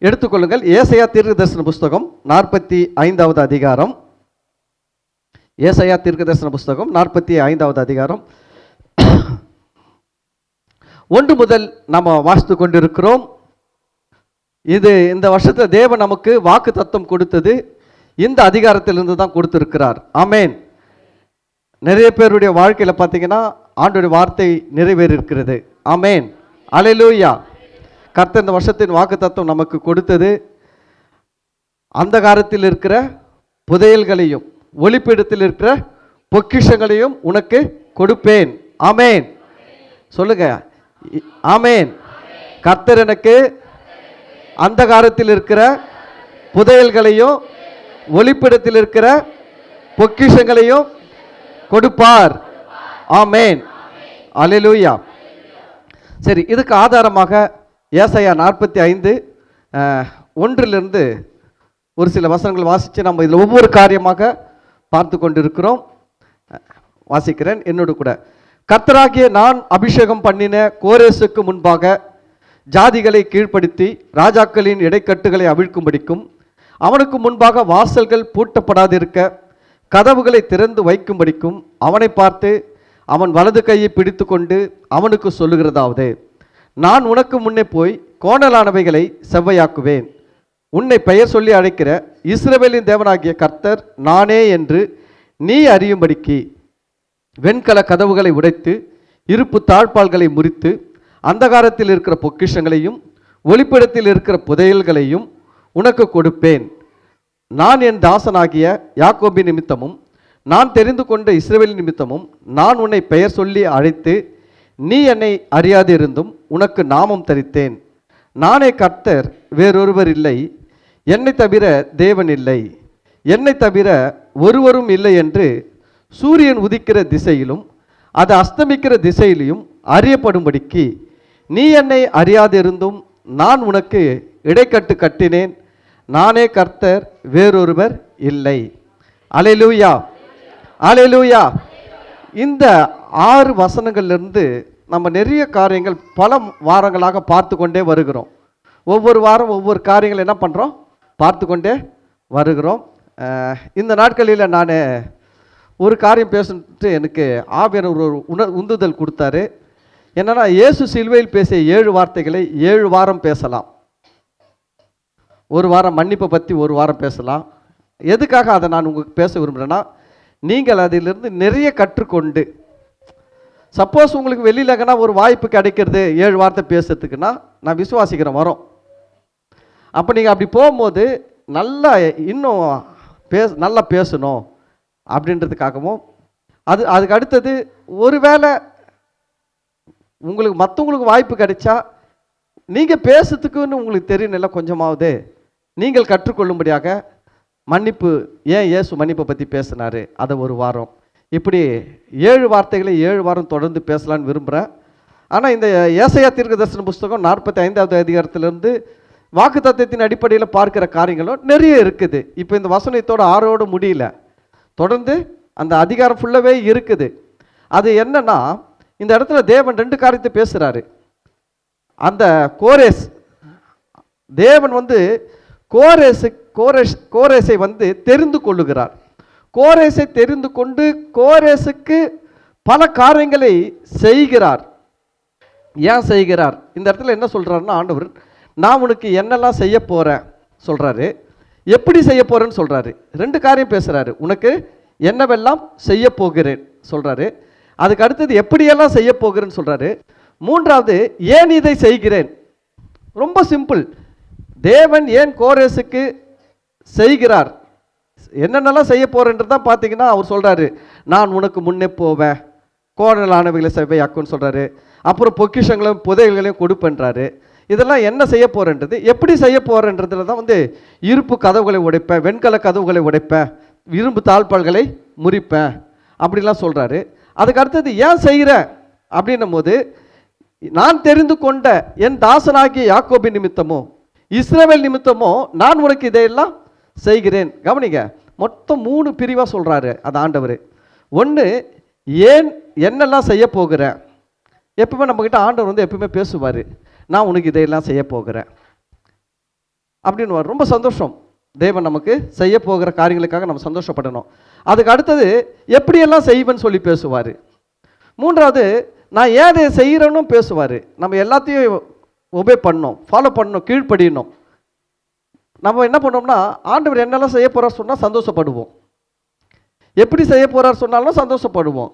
எடுத்துக்கொள்ளுங்கள். ஏசாயா தீர்க்கதரிசன புஸ்தகம் 45வது அதிகாரம். ஏசாயா தீர்க்கதரிசன புஸ்தகம் 45வது அதிகாரம் 1 முதல் நம்ம வாசித்து கொண்டிருக்கிறோம். இது இந்த வருஷத்தில் தேவன் நமக்கு வாக்கு தத்தம் கொடுத்தது இந்த அதிகாரத்திலிருந்து தான் கொடுத்திருக்கிறார். ஆமேன். நிறைய பேருடைய வாழ்க்கையில் பார்த்தீங்கன்னா ஆண்டோடைய வார்த்தை நிறைவேறி இருக்கிறது. ஆமேன். அல்லேலூயா. கர்த்தர் இந்த வருஷத்தின் வாக்கு தத்தம் நமக்கு கொடுத்தது அந்த காலத்தில் இருக்கிற புதையல்களையும் ஒளிப்பிடத்தில் இருக்கிற பொக்கிஷங்களையும் உனக்கு கொடுப்பேன். ஆமேன். சொல்லுங்க. ஆமேன். கர்த்தர் எனக்கு அந்த காலத்தில் இருக்கிற புதையல்களையும் ஒளிப்பிடத்தில் இருக்கிற பொக்கிஷங்களையும் கொடுப்பார். ஆமேன். அல்லேலூயா. சரி, இதுக்கு ஆதாரமாக ஏசாயா 45:1 ஒரு சில வசனங்கள் வாசித்து நம்ம இதில் ஒவ்வொரு காரியமாக பார்த்து கொண்டிருக்கிறோம். வாசிக்கிறேன் என்னோடு கூட. கர்த்தராகிய நான் அபிஷேகம் பண்ணின கோரேசுக்கு முன்பாக ஜாதிகளை கீழ்ப்படுத்தி ராஜாக்களின் இடைக்கட்டுகளை அவிழ்க்கும்படிக்கும் அவனுக்கு முன்பாக வாசல்கள் பூட்டப்படாதிருக்க கதவுகளை திறந்து வைக்கும்படிக்கும் அவனை பார்த்து அவன் வலது கையை பிடித்து கொண்டு அவனுக்கு சொல்லுகிறதாவது, நான் உனக்கு முன்னே போய் கோணலானவைகளை செவ்வையாக்குவேன். உன்னை பெயர் சொல்லி அழைக்கிற இஸ்ரவேலின் தேவனாகிய கர்த்தர் நானே என்று நீ அறியும்படிக்கு வெண்கல கதவுகளை உடைத்து இருப்பு தாழ்பால்களை முறித்து அந்தகாரத்தில் இருக்கிற பொக்கிஷங்களையும் ஒளிப்பிடத்தில் இருக்கிற புதையல்களையும் உனக்கு கொடுப்பேன். நான் என் தாசனாகிய யாக்கோபின் நிமித்தமும் நான் தெரிந்து கொண்ட இஸ்ரவேலின் நிமித்தமும் நான் உன்னை பெயர் சொல்லி அழைத்து நீ என்னை அறியாதிருந்தும் உனக்கு நாமம் தரித்தேன். நானே கர்த்தர், வேறொருவர் இல்லை, என்னை தவிர தேவன் இல்லை, என்னை தவிர ஒருவரும் இல்லை என்று சூரியன் உதிக்கிற திசையிலும் அது அஸ்தமிக்கிற திசையிலும் அறியப்படும்படிக்கு நீ என்னை அறியாதிருந்தும் நான் உனக்கு இடைக்கட்டு கட்டினேன். நானே கர்த்தர், வேறொருவர் இல்லை. அல்லேலூயா. அல்லேலூயா. இந்த 6 வசனங்கள்லேருந்து நம்ம நிறைய காரியங்கள் பல வாரங்களாக பார்த்து கொண்டே வருகிறோம். ஒவ்வொரு வாரம் ஒவ்வொரு காரியங்கள் என்ன பண்ணுறோம், பார்த்து கொண்டே வருகிறோம். இந்த நாட்களில் நான் ஒரு காரியம் பேசுட்டு எனக்கு ஆவியானவர் ஒரு உந்துதல் கொடுத்தாரு. என்னன்னா, இயேசு சிலுவையில் பேசிய 7 வார்த்தைகளை 7 வாரம் பேசலாம். ஒரு வாரம் மன்னிப்பை பற்றி ஒரு வாரம் பேசலாம். எதுக்காக அதை நான் உங்களுக்கு பேச விரும்புகிறேன்னா, நீங்கள் அதிலிருந்து நிறைய கற்றுக்கொண்டு, சப்போஸ் உங்களுக்கு வெளியிலங்கன்னா ஒரு வாய்ப்பு கிடைக்கிறது 7 வார்த்தை பேசுறதுக்குன்னா நான் விசுவாசிக்கிறேன் வரோம். அப்போ நீங்கள் அப்படி போகும்போது நல்லா இன்னும் நல்லா பேசணும் அப்படின்றதுக்காகவும், அதுக்கு அடுத்தது ஒருவேளை உங்களுக்கு மற்றவங்களுக்கு வாய்ப்பு கிடைச்சா நீங்கள் பேசுறதுக்குன்னு உங்களுக்கு தெரியல கொஞ்சமாவது நீங்கள் கற்றுக்கொள்ளும்படியாக மன்னிப்பு, ஏன் இயேசு மன்னிப்பை பற்றி பேசினார் அதை ஒரு வாரம், இப்படி 7 வார்த்தைகளை 7 வாரம் தொடர்ந்து பேசலான்னு விரும்புகிறேன். ஆனால் இந்த ஏசாயா தீர்க்கதரிசன புஸ்தகம் 45வது அதிகாரத்திலிருந்து வாக்கு தத்தத்தின் அடிப்படையில் பார்க்கிற காரியங்களும் நிறைய இருக்குது. இப்போ இந்த வசனத்தோட 6ஓடு முடியல, தொடர்ந்து அந்த அதிகாரம் ஃபுல்லாகவே இருக்குது. அது என்னன்னா, இந்த இடத்துல தேவன் 2 காரியத்தை பேசுகிறாரு. அந்த தேவன் கோரேசை தெரிந்து கொள்ளுகிறார். கோரேசை தெரிந்து கொண்டு கோரேசுக்கு பல காரியங்களை செய்கிறார். ஏன் செய்கிறார்? இந்த இடத்துல என்ன சொல்றாருன்னா, ஆண்டவர் நான் உனக்கு என்னெல்லாம் செய்ய போறேன் சொல்றாரு, எப்படி செய்ய போறேன்னு சொல்றாரு. 2 காரியம் பேசுறாரு. உனக்கு என்னவெல்லாம் செய்ய போகிறேன் சொல்றாரு, அதுக்கு அடுத்தது எப்படியெல்லாம் செய்ய போகிறேன்னு சொல்றாரு, மூன்றாவது ஏன் இதை செய்கிறேன். ரொம்ப சிம்பிள். தேவன் ஏன் கோரேசுக்கு செய்கிறார், என்னென்னலாம் செய்ய போறேன்றதான் பார்த்தீங்கன்னா அவர் சொல்றாரு, நான் உனக்கு முன்னே போவேன், கோணலானவைகளை செவ்வையாக்குன்னு சொல்றாரு. அப்புறம் பொக்கிஷங்களையும் புதையல்களையும் கொடுப்பேன்றாரு. இதெல்லாம் என்ன செய்ய போறேன்றது, எப்படி செய்ய போறேன்றதுல தான் இருப்பு கதவுகளை உடைப்பேன், வெண்கல கதவுகளை உடைப்பேன், இரும்பு தாழ்பால்களை முறிப்பேன் அப்படிலாம் சொல்றாரு. அதுக்கு அடுத்தது ஏன் செய்கிற அப்படின்னும் போது, நான் தெரிந்து கொண்ட என் தாசனாகிய யாக்கோபின் நிமித்தமோ இஸ்ரவேல் நிமித்தமோ நான் உனக்கு இதையெல்லாம் செய்கிறேன். கவனிங்க, மொத்தம் 3 பிரிவாக சொல்றாரு அது ஆண்டவர். ஒன்று, ஏன் என்னெல்லாம் செய்ய போகிறேன். எப்பவுமே நம்மக்கிட்ட ஆண்டவர் எப்பவுமே பேசுவார், நான் உனக்கு இதையெல்லாம் செய்ய போகிறேன். அப்படின்னு ரொம்ப சந்தோஷம். தேவன் நமக்கு செய்ய போகிற காரியங்களுக்காக நம்ம சந்தோஷப்படணும். அதுக்கு அடுத்தது எப்படியெல்லாம் செய்வேன்னு சொல்லி பேசுவார். மூன்றாவது நான் ஏன் அதை செய்கிறேன்னு பேசுவார். நம்ம எல்லாத்தையும் ஒபே பண்ணணும், ஃபாலோ பண்ணணும், கீழ்ப்படியணும். நம்ம என்ன பண்ணோம்னா ஆண்டவர் என்னெல்லாம் செய்ய போகிறார் சொன்னால் சந்தோஷப்படுவோம், எப்படி செய்ய போகிறார் சொன்னாலும் சந்தோஷப்படுவோம்.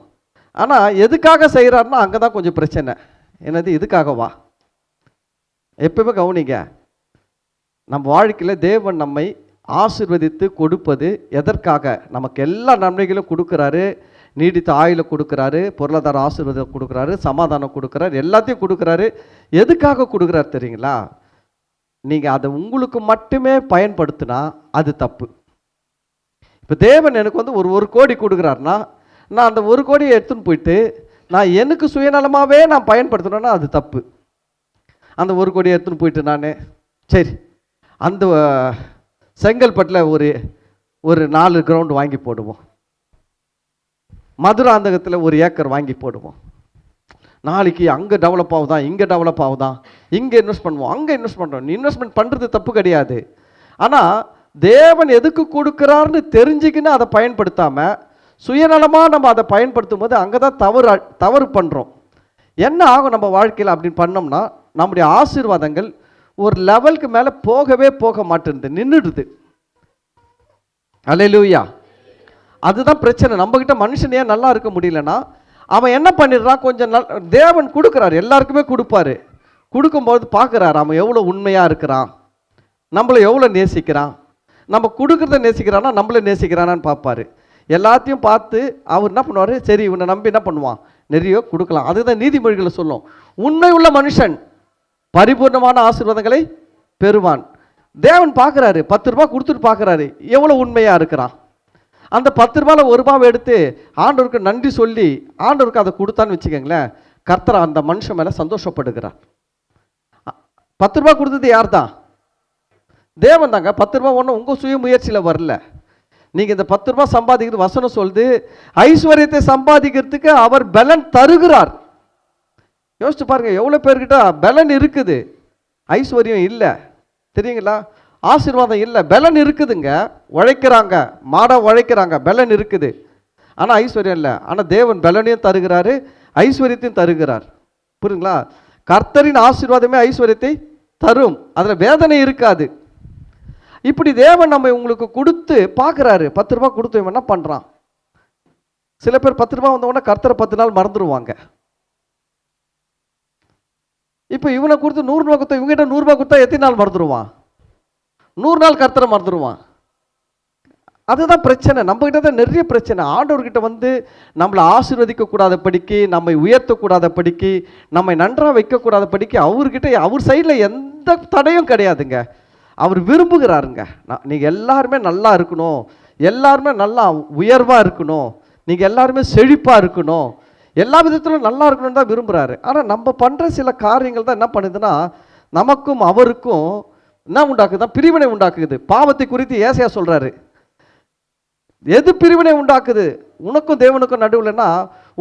ஆனால் எதுக்காக செய்கிறாருன்னா அங்கே தான் கொஞ்சம் பிரச்சனை. என்னது எதுக்காகவா? எப்பவுமே கவனிங்க, நம்ம வாழ்க்கையில் தேவன் நம்மை ஆசீர்வதித்து கொடுப்பது எதற்காக? நமக்கு எல்லா நன்மைகளும் கொடுக்குறாரு, நீடித்த ஆயுளை கொடுக்குறாரு, பொருளாதார ஆசீர்வாதம் கொடுக்குறாரு, சமாதானம் கொடுக்குறாரு, எல்லாத்தையும் கொடுக்குறாரு. எதுக்காக கொடுக்குறாரு தெரியுங்களா? நீங்கள் அதை உங்களுக்கு மட்டுமே பயன்படுத்தினா அது தப்பு. இப்போ தேவன் எனக்கு வந்து ஒரு கோடி கொடுக்குறாருன்னா நான் அந்த 1 கோடியை எடுத்துன்னு போயிட்டு நான் எனக்கு சுயநலமாகவே நான் பயன்படுத்தணும்னா அது தப்பு. அந்த 1 கோடியை எடுத்துன்னு போயிட்டு நான் சரி அந்த செங்கல்பட்டில் ஒரு 4 கிரவுண்டு வாங்கி போடுவோம், மதுராந்தகத்தில் 1 ஏக்கர் வாங்கி போடுவோம். நாளைக்கு அங்கே டெவலப் ஆகுதான், இங்கே டெவலப் ஆகுதான், இங்கே இன்வெஸ்ட் பண்ணுவோம், அங்கே இன்வெஸ்ட் பண்ணுறோம். இன்வெஸ்ட்மெண்ட் பண்ணுறது தப்பு கிடையாது. ஆனால் தேவன் எதுக்கு கொடுக்குறாருன்னு தெரிஞ்சுக்கின்னு அதை பயன்படுத்தாமல் சுயநலமாக நம்ம அதை பயன்படுத்தும் போது அங்கே தான் தவறு பண்ணுறோம். என்ன ஆகும் நம்ம வாழ்க்கையில் அப்படின்னு பண்ணோம்னா நம்முடைய ஆசீர்வாதங்கள் ஒரு லெவலுக்கு மேலே போக மாட்டேங்குது, நின்றுடுது. அல்லேலூயா. அதுதான் பிரச்சனை. நம்மக்கிட்ட மனுஷன் ஏன் நல்லா இருக்க முடியலன்னா அவன் என்ன பண்ணிடுறான், கொஞ்சம் தேவன் கொடுக்குறாரு, எல்லாருக்குமே கொடுப்பாரு. கொடுக்கும்போது பார்க்குறாரு அவன் எவ்வளோ உண்மையாக இருக்கிறான், நம்மளை எவ்வளோ நேசிக்கிறான், நம்ம கொடுக்குறத நேசிக்கிறானா நம்மளை நேசிக்கிறானான்னு பார்ப்பாரு. எல்லாத்தையும் பார்த்து அவர் என்ன பண்ணுவார், சரி இவனை நம்பி என்ன பண்ணுவான், நிறைய கொடுக்கலாம். அதுதான் நீதிமொழிகளை சொல்லும், உண்மை உள்ள மனுஷன் பரிபூர்ணமான ஆசீர்வாதங்களை பெறுவான். தேவன் பார்க்குறாரு, 10 ரூபா கொடுத்துட்டு பார்க்குறாரு எவ்வளோ உண்மையாக இருக்கிறான். அந்த 10 ரூபாயில் 1 ரூபாவை எடுத்து ஆண்டவருக்கு நன்றி சொல்லி ஆண்டவருக்கு அதை கொடுத்தான்னு வச்சுக்கோங்களேன், கர்த்தர் அந்த மனுஷன் மேலே சந்தோஷப்படுகிறார். 10 ரூபா கொடுத்தது யார் தான்? தேவன் தாங்க. 10 ரூபா ஒன்றும் உங்கள் சுய முயற்சியில் வரல. நீங்கள் இந்த 10 ரூபா சம்பாதிக்கிறது வசனம் சொல்லுது, ஐஸ்வர்யத்தை சம்பாதிக்கிறதுக்கு அவர் பலன் தருகிறார். யோசிச்சு பாருங்க, எவ்வளோ பேர்கிட்ட பலன் இருக்குது, ஐஸ்வர்யம் இல்லை தெரியுங்களா, ஆசீர்வாதம் இல்லை, பலன் இருக்குதுங்க, உழைக்கிறாங்க, உழைக்கிறாங்க, பலன் இருக்குது, ஆனால் ஐஸ்வர்யம் இல்லை. ஆனால் தேவன் பலனையும் தருகிறாரு, ஐஸ்வர்யத்தையும் தருகிறார். புரியுங்களா? கர்த்தரின் ஆசீர்வாதமே ஐஸ்வர்யத்தை தரும், அதில் வேதனை இருக்காது. இப்படி தேவன் நம்ம உங்களுக்கு கொடுத்து பார்க்குறாரு. 10 ரூபா கொடுத்து இவன் என்ன பண்ணுறான்? சில பேர் 10 ரூபா வந்தவொடனே கர்த்தரை 10 நாள் மறந்துடுவாங்க. இப்போ இவனை கொடுத்து 100 ரூபா கொடுத்தா, இவங்ககிட்ட 100 ரூபா கொடுத்தா எத்தனை நாள் மறந்துடுவான்? 100 நாள் கர்த்தரை மறந்துடுவான். அதுதான் பிரச்சனை. நம்மகிட்ட தான் நிறைய பிரச்சனை. ஆண்டவர்கிட்ட வந்து நம்மளை ஆசீர்வதிக்க கூடாத படிக்கு, நம்மை உயர்த்தக்கூடாத படிக்கு, நம்மை நன்றாக வைக்கக்கூடாத படிக்கு அவர்கிட்ட அவர் சைடில் எந்த தடையும் கிடையாதுங்க. அவர் விரும்புகிறாருங்க, நீங்கள் எல்லாருமே நல்லா இருக்கணும், எல்லாருமே நல்லா உயர்வாக இருக்கணும், நீங்கள் எல்லாருமே செழிப்பாக இருக்கணும், எல்லா விதத்திலும் நல்லா இருக்கணும்னு தான் விரும்புகிறாரு. ஆனால் நம்ம பண்ணுற சில காரியங்கள் தான் என்ன பண்ணுதுன்னா நமக்கும் அவருக்கும் என்ன உண்டாக்குதுன்னா பிரிவினை உண்டாக்குது. பாவத்தை குறித்து ஏசையா சொல்கிறாரு. எது பிரிவினை உண்டாக்குது உனக்கும் தேவனுக்கும் நடுவில்னா,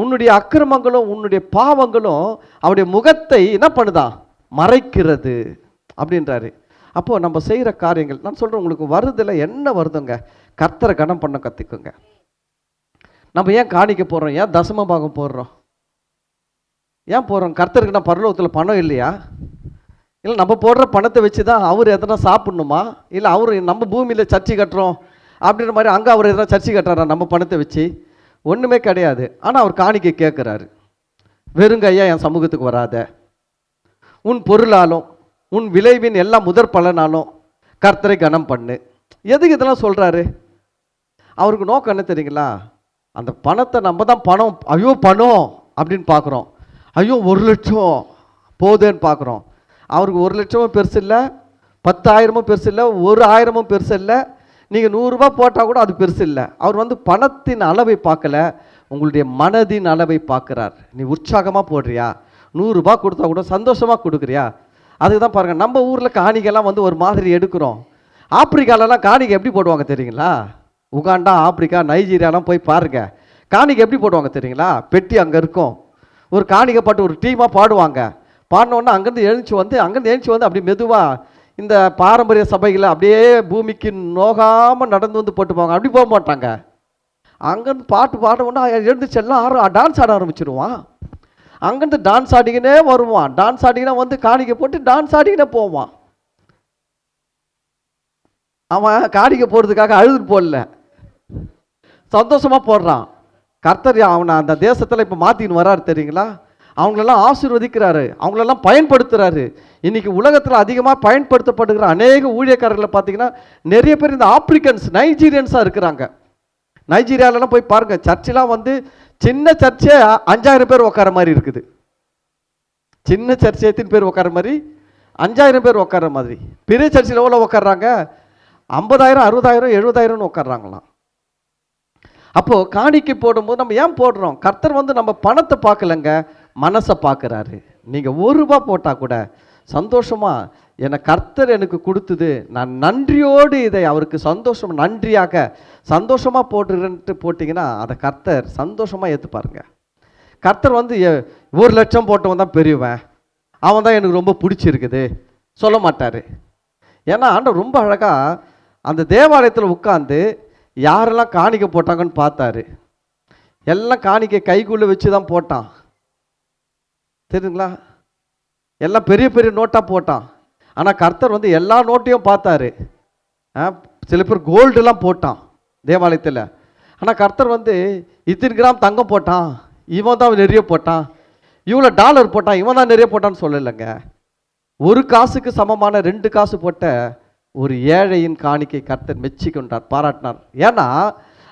உன்னுடைய அக்கிரமங்களும் உன்னுடைய பாவங்களும் அவருடைய முகத்தை என்ன பண்ணுதான், மறைக்கிறது அப்படின்றாரு. அப்போது நம்ம செய்கிற காரியங்கள், நான் சொல்கிறேன் உங்களுக்கு வருதில் என்ன வருதுங்க, கர்த்தரை கனம் பண்ண கற்றுக்குங்க. நம்ம ஏன் காணிக்க போடுறோம், ஏன் தசம பாகம் போடுறோம், ஏன் போடுறோம்? கர்த்தருக்கு நான் பரலோகத்தில் பணம் இல்லையா? இல்லை நம்ம போடுற பணத்தை வச்சு தான் அவர் எதனா சாப்பிட்ணுமா? இல்லை அவர் நம்ம பூமியில் சர்ச்சை கட்டுறோம் அப்படின்ற மாதிரி அங்கே அவர் எதனா சர்ச்சை கட்டுறாரா நம்ம பணத்தை வச்சு? ஒன்றுமே கிடையாது. ஆனால் அவர் காணிக்க கேட்குறாரு, வெறுங்கையா என் சமூகத்துக்கு வராத, உன் பொருளாலும் உன் விளைவின் எல்லாம் முதற் பலனாலும் கர்த்தரை கனம் பண்ணு. எதுக்கு இதெல்லாம் சொல்கிறாரு? அவருக்கு நோக்கம் என்ன தெரியுங்களா? அந்த பணத்தை நம்ம தான் பணம், ஐயோ பணம் அப்படின்னு பார்க்குறோம், ஐயோ 1 லட்சம் போதேன்னு பார்க்குறோம். அவருக்கு 1 லட்சமும் பெருசு இல்லை, 10,000மும் பெருசு இல்லை, 1,000மும் பெருசு இல்லை, நீங்கள் 100 ரூபா போட்டால் கூட அது பெருசு இல்லை. அவர் வந்து பணத்தின் அளவை பார்க்கல, உங்களுடைய மனதின் அளவை பார்க்குறார். நீ உற்சாகமாக போடுறியா, 100 ரூபா கொடுத்தா கூட சந்தோஷமாக கொடுக்குறியா? அதுக்கு தான் பாருங்கள், நம்ம ஊரில் காணிக்கைலாம் வந்து ஒரு மாதிரி எடுக்கிறோம். ஆப்பிரிக்காலலாம் காணிக்கை எப்படி போடுவாங்க தெரியுங்களா? உகாண்டா, ஆப்பிரிக்கா, நைஜீரியாலாம் போய் பாருங்கள், காணிக்கை எப்படி போடுவாங்க தெரியுங்களா? பெட்டி அங்கே இருக்கும், ஒரு காணிக்கை பாட்டு ஒரு டீமாக பாடுவாங்க. பாடினோடனே அங்கேருந்து எழுந்துச்சு வந்து அப்படி மெதுவாக இந்த பாரம்பரிய சபைகளை அப்படியே பூமிக்கு நோகாமல் நடந்து வந்து போட்டு போவாங்க. அப்படி போக மாட்டாங்க. அங்கேருந்து பாட்டு பாடணுன்னா எழுந்துச்சு எல்லாம் டான்ஸ் ஆட ஆரம்பிச்சிடுவான். அங்கேருந்து டான்ஸ் ஆடிக்கினே வருவான். டான்ஸ் ஆடிக்கினா வந்து காணிக்கை போட்டு டான்ஸ் ஆடிக்கினே போவான். அவன் காணிக்கை போடுறதுக்காக அழுது போடல, சந்தோஷமாக போடுறான். கர்த்தர் அவனை அந்த தேசத்தில் இப்போ மாற்றின்னு வர்றாரு தெரியுங்களா? அவங்களெல்லாம் ஆசீர்வதிக்கிறாரு, அவங்களெல்லாம் பயன்படுத்துகிறாரு. இன்றைக்கி உலகத்தில் அதிகமாக பயன்படுத்தப்படுகிற அநேக ஊழியக்காரர்களை பார்த்தீங்கன்னா நிறைய பேர் இந்த ஆப்பிரிக்கன்ஸ், நைஜீரியன்ஸாக இருக்கிறாங்க. நைஜீரியாவிலலாம் போய் பாருங்கள், சர்ச்செலாம் வந்து சின்ன சர்ச்சே 5000 பேர் உட்கார மாதிரி இருக்குது. சின்ன சர்ச்சை எத்தனை பேர் உட்கார மாதிரி? 5000 பேர் உட்கார மாதிரி. பெரிய சர்ச்சில் எவ்வளோ உட்காடுறாங்க? 50,000, 60,000, 70,000 உட்காடுறாங்களாம். அப்போது காணிக்கை போடும்போது நம்ம ஏன் போடுறோம்? கர்த்தர் வந்து நம்ம பணத்தை பார்க்கலங்க, மனசை பார்க்குறாரு. நீங்கள் ₹1 போட்டால் கூட சந்தோஷமாக என்னை கர்த்தர் எனக்கு கொடுத்தது, நான் நன்றியோடு இதை அவருக்கு சந்தோஷம் நன்றியாக சந்தோஷமாக போட்டுருன்ட்டு போட்டிங்கன்னா அதை கர்த்தர் சந்தோஷமாக ஏற்றுப்பாருங்க. கர்த்தர் வந்து 1,00,000 போட்டவன் தான் பெரியவன், அவன் தான் எனக்கு ரொம்ப பிடிச்சிருக்குது சொல்ல மாட்டார். ஏன்னா ஆண்டவர் ரொம்ப அழகாக அந்த தேவாலயத்தில் உட்காந்து யாரெல்லாம் காணிக்கை போட்டாங்கன்னு பார்த்தாரு. எல்லாம் காணிக்கை கைக்குள்ளே வச்சு தான் போட்டான் தெரியுங்களா? எல்லாம் பெரிய பெரிய நோட்டாக போட்டான். ஆனால் கர்த்தர் வந்து எல்லா நோட்டையும் பார்த்தாரு. சில பேர் கோல்டுலாம் போட்டான் தேவாலயத்தில். ஆனால் கர்த்தர் வந்து இத்தனை கிராம் தங்கம் போட்டான், இவன் தான் நிறைய போட்டான், இவ்வளோ டாலர் போட்டான், இவன் தான் நிறைய போட்டான்னு சொல்லலைங்க. 1 காசுக்கு சமமான 2 காசு போட்ட ஒரு ஏழையின் காணிக்கை கர்த்தர் மெச்சி கொண்டார், பாராட்டினார். ஏன்னா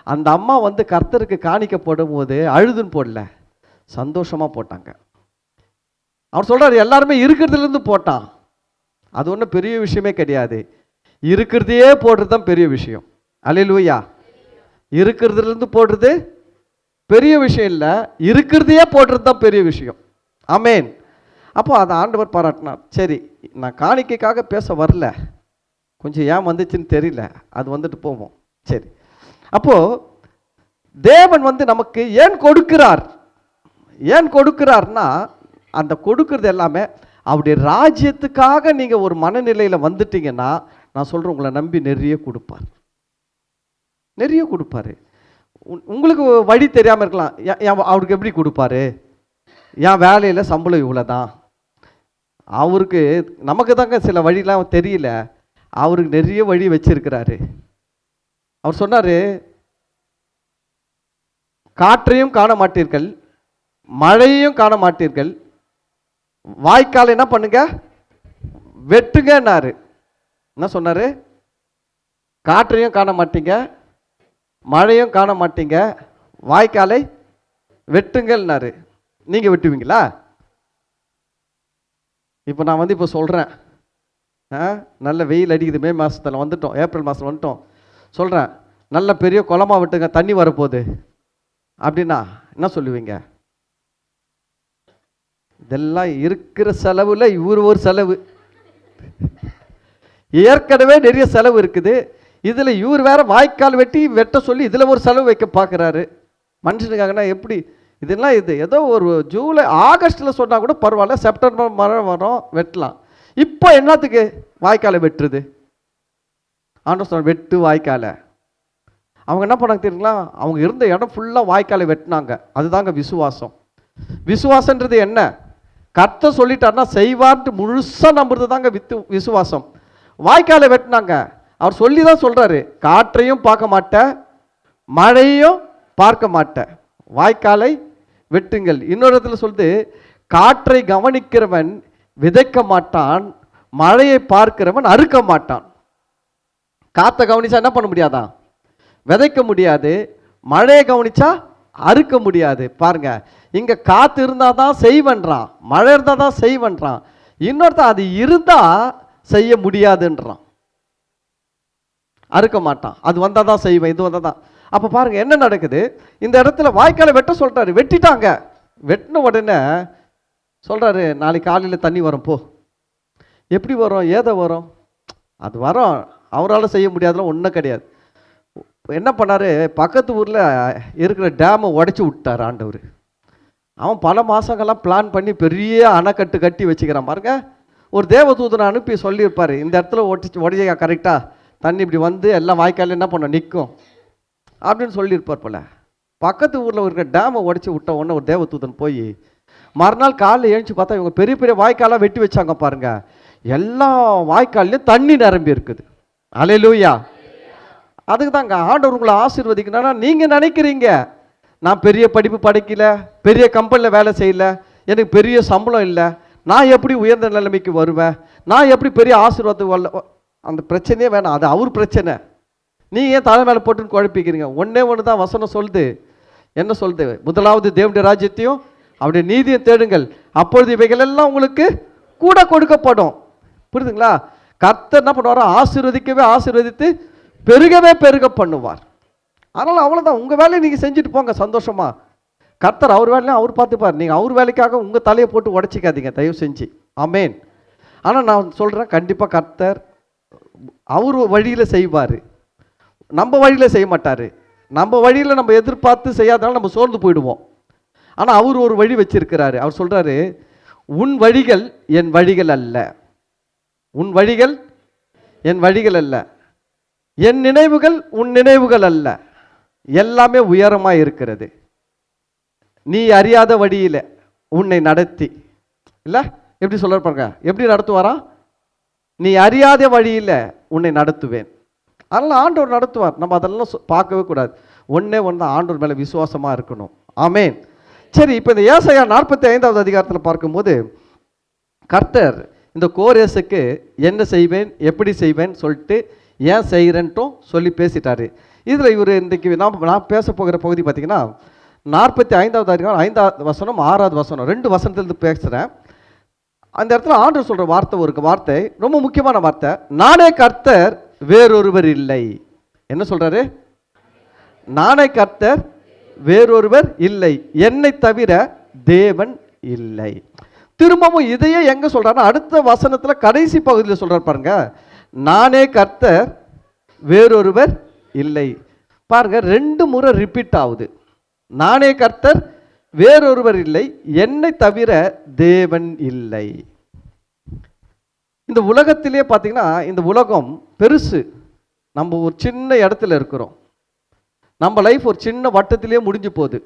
அந்த அம்மா வந்து கர்த்தருக்கு காணிக்கை போடும்போது அழுதுன்னு போடல, சந்தோஷமாக போட்டாங்க. அவர் சொல்கிறார் எல்லாருமே இருக்கிறதுலேருந்து போட்டான். அது ஒன்றும் பெரிய விஷயமே கிடையாது, இருக்கிறதையே போடுறது தான் பெரிய விஷயம். அல்லேலூயா. இருக்கிறதுலேருந்து போடுறது பெரிய விஷயம் இல்லை, இருக்கிறதையே போடுறது தான் பெரிய விஷயம். ஆமேன். அப்போ அதை ஆண்டவர் பாராட்டினார். சரி, நான் காணிக்கைக்காக பேச வரல, கொஞ்சம் ஏன் வந்துச்சுன்னு தெரியல, அது வந்துட்டு போவோம். சரி, அப்போது தேவன் வந்து நமக்கு ஏன் கொடுக்கிறார்? ஏன் கொடுக்கிறார்னா அந்த கொடுக்கறது எல்லாமே அவருடைய ராஜ்யத்துக்காக. நீங்கள் ஒரு மனநிலையில் வந்துட்டீங்கன்னா நான் சொல்கிறேன், உங்களை நம்பி நிறைய கொடுப்பார், நிறைய கொடுப்பாரு. உங்களுக்கு வழி தெரியாமல் இருக்கலாம், அவருக்கு எப்படி கொடுப்பாரு? என் வேலையில் சம்பளம் இவ்வளோ தான், அவருக்கு நமக்கு தாங்க சில வழிலாம் தெரியல, அவருக்கு நிறைய வழி வச்சிருக்கிறாரு. அவர் சொன்னார், காற்றையும் காண மாட்டீர்கள், மழையையும் காண மாட்டீர்கள், வாய்க்கால் என்ன பண்ணுங்க, வெட்டுங்கன்னாரு. என்ன சொன்னார்? காற்றையும் காண மாட்டீங்க, மழையும் காண மாட்டீங்க, வாய்க்காலை வெட்டுங்கள்னாரு. நீங்கள் வெட்டுவீங்களா? இப்போ நான் வந்து இப்போ சொல்கிறேன், நல்ல வெயில் அடிக்குது, மே மாதத்தில் வந்துட்டோம், ஏப்ரல் மாதம் வந்துட்டோம், சொல்கிறேன் நல்ல பெரிய குளமா விட்டுங்க, தண்ணி வரப்போகுது அப்படின்னா என்ன சொல்லுவீங்க? இதெல்லாம் இருக்கிற செலவில் இவர் ஒரு செலவு, ஏற்கனவே நிறைய செலவு இருக்குது, இதில் இவர் வேற வாய்க்கால் வெட்ட சொல்லி இதில் ஒரு செலவு வைக்க பார்க்குறாரு. மனுஷனுக்காகனா எப்படி? இதெல்லாம் இது ஏதோ ஒரு ஜூலை ஆகஸ்ட்டில் சொன்னால் கூட பரவாயில்ல, செப்டம்பர் மழை வரும் வெட்டலாம். இப்போ என்னத்துக்கு வாய்க்காலை வெட்டுறது? ஆண்டவர் சொன்ன வெட்டு வாய்க்காலை. அவங்க என்ன பண்ணாங்க தெரியுங்களா? அவங்க இருந்த இடம் ஃபுல்லாக வாய்க்காலை வெட்டினாங்க. அதுதாங்க விசுவாசம். விசுவாசன்றது என்ன? கர்த்தர் சொல்லிட்டாருன்னா செய்வார்ட்டு முழுசாக நம்புறது தாங்க விசுவாசம். வாய்க்காலை வெட்டினாங்க. அவர் சொல்லி தான் சொல்கிறாரு, காற்றையும் பார்க்க மாட்டேன், மழையும் பார்க்க மாட்டேன், வாய்க்காலை வெட்டுங்கள். இன்னொரு இடத்துல சொல்லுது, காற்றை கவனிக்கிறவன் விதைக்க மாட்டான், மழையை பார்க்கிறவன் அறுக்க மாட்டான். காற்றை கவனிச்சா என்ன பண்ண முடியாதான்? விதைக்க முடியாது. மழையை கவனிச்சா அறுக்க முடியாது. பாருங்க, இங்க காத்து இருந்தால் தான் செய்வன்றான், மழை இருந்தால் தான் செய்வன்றான், இன்னொருத்தான் அது இருந்தால் செய்ய முடியாதுன்றான், அறுக்க மாட்டான். அது வந்தால் தான் செய்வேன், இது வந்தால் தான். அப்போ பாருங்க என்ன நடக்குது. இந்த இடத்துல வாய்க்காலை வெட்ட சொல்றாரு, வெட்டிட்டாங்க. வெட்டின உடனே சொல்றாரு, நாளைக்கு காலையில் தண்ணி வரும் போ. எப்படி வரும்? ஏதோ வரும், அது வரும், அவரால் செய்ய முடியாதுலாம் ஒன்றும் கிடையாது. என்ன பண்ணார்? பக்கத்து ஊரில் இருக்கிற டேமை உடைச்சி விட்டார் ஆண்டவர். அவன் பல மாதங்கள்லாம் பிளான் பண்ணி பெரிய அணைக்கட்டு கட்டி வச்சுக்கிறான் பாருங்க. ஒரு தேவதூதனை அனுப்பி சொல்லியிருப்பார், இந்த இடத்துல உடையா கரெக்டாக தண்ணி இப்படி வந்து எல்லாம் வாய்க்காலில் என்ன பண்ண நிற்கும் அப்படின்னு சொல்லியிருப்பார் போல. பக்கத்து ஊரில் இருக்கிற டேமை உடச்சி விட்ட உடனே ஒரு தேவதூதன் போய் மறுநாள் காலையில் எழுந்துச்சு பார்த்தா இவங்க பெரிய பெரிய வாய்க்காலாக வெட்டி வச்சாங்க பாருங்க. எல்லா வாய்க்கால்லையும் தண்ணி நிரம்பி இருக்குது. அல்லேலூயா. அதுக்கு தாங்க ஆண்டவர் உங்களை ஆசீர்வதிக்கணும்னா, நீங்கள் நினைக்கிறீங்க நான் பெரிய படிப்பு படிக்கல, பெரிய கம்பெனியில் வேலை செய்யல, எனக்கு பெரிய சம்பளம் இல்லை, நான் எப்படி உயர்ந்த நிலைமைக்கு வருவேன், நான் எப்படி பெரிய ஆசீர்வாதத்துக்கு வரல, அந்த பிரச்சனையே வேணாம், அது அவர் பிரச்சனை. நீ ஏன் தலை மேலே போட்டுன்னு குழப்பிக்கிறீங்க? ஒன்றே ஒன்று தான் வசனம் சொல்லுது. என்ன சொல்லுது? முதலாவது தேவனுடைய ராஜ்யத்தையும் அவருடைய நீதியை தேடுங்கள், அப்பொழுது இவைகள் எல்லாம் உங்களுக்கு கூட கொடுக்கப்படும். புரியுதுங்களா? கர்த்தர் என்ன பண்ணுவாரோ ஆசீர்வதிக்கவே ஆசீர்வதித்து பெருகவே பெருக பண்ணுவார். அதனால் அவ்வளோதான். உங்கள் வேலையை நீங்கள் செஞ்சுட்டு போங்க சந்தோஷமா. கர்த்தர் அவர் வேலையும் அவர் பார்த்துப்பார். நீங்கள் அவர் வேலைக்காக உங்கள் தலையை போட்டு உடச்சிக்காதீங்க தயவு செஞ்சு. ஆமேன். ஆனால் நான் சொல்கிறேன், கண்டிப்பாக கர்த்தர் அவர் வழியில் செய்வார், நம்ம வழியில் செய்ய மாட்டார். நம்ம வழியில் நம்ம எதிர்பார்த்து செய்யாதனால நம்ம சோர்ந்து போயிடுவோம். ஆனால் அவர் ஒரு வழி வச்சிருக்கிறாரு. அவர் சொல்கிறாரு, உன் வழிகள் என் வழிகள் அல்ல, உன் வழிகள் என் வழிகள் அல்ல, என் நினைவுகள் உன் நினைவுகள் அல்ல, எல்லாமே உயரமாக இருக்கிறது. நீ அறியாத வழியில் உன்னை நடத்தி, இல்லை எப்படி சொல்ல பாருங்க, எப்படி நடத்துவாரா? நீ அறியாத வழியில் உன்னை நடத்துவேன். அதனால் ஆண்டவர் நடத்துவார். நம்ம அதெல்லாம் பார்க்கவே கூடாது. ஒன்றே ஒன்று தான், ஆண்டவர் மேலே விசுவாசமாக இருக்கணும். ஆமேன். சரி, இப்போ இந்த ஏசாயா 45வது அதிகாரத்தில் பார்க்கும்போது கர்த்தர் இந்த கோரேசுக்கு என்ன செய்வேன் எப்படி செய்வேன் சொல்லிட்டு ஏன் செய்கிறேன்ட்டும் சொல்லி பேசிட்டாரு. இதில் இவர் இன்றைக்கு நான் பேச போகிற பகுதி பார்த்தீங்கன்னா 45வது அதிகாரம் 5வது வசனம் 6வது வசனம் 2 வசனத்திலிருந்து பேசுகிறேன். அந்த இடத்துல ஆண்டவர் சொல்கிற வார்த்தை ஒரு வார்த்தை ரொம்ப முக்கியமான வார்த்தை. நானே கர்த்தர் வேறொருவர் இல்லை. என்ன சொல்கிறாரு? நானே கர்த்தர் வேறொருவர் இல்லை, என்னை தவிர தேவன் இல்லை. திரும்பவும் இதையே எங்க சொல்றாருன்னா அடுத்த வசனத்துல கடைசி பகுதியில் சொல்றாரு பாருங்க, நானே கர்த்தர் வேறொருவர் இல்லை. பாருங்க 2 முறை ரிப்பீட் ஆகுது. நானே கர்த்தர் வேறொருவர் இல்லை, என்னை தவிர தேவன் இல்லை. இந்த உலகத்திலே பார்த்தீங்கன்னா இந்த உலகம் பெருசு. நம்ம ஒரு சின்ன இடத்துல இருக்கிறோம். நம்ம லைஃப் ஒரு சின்ன வட்டத்திலே முடிஞ்சு போகுது.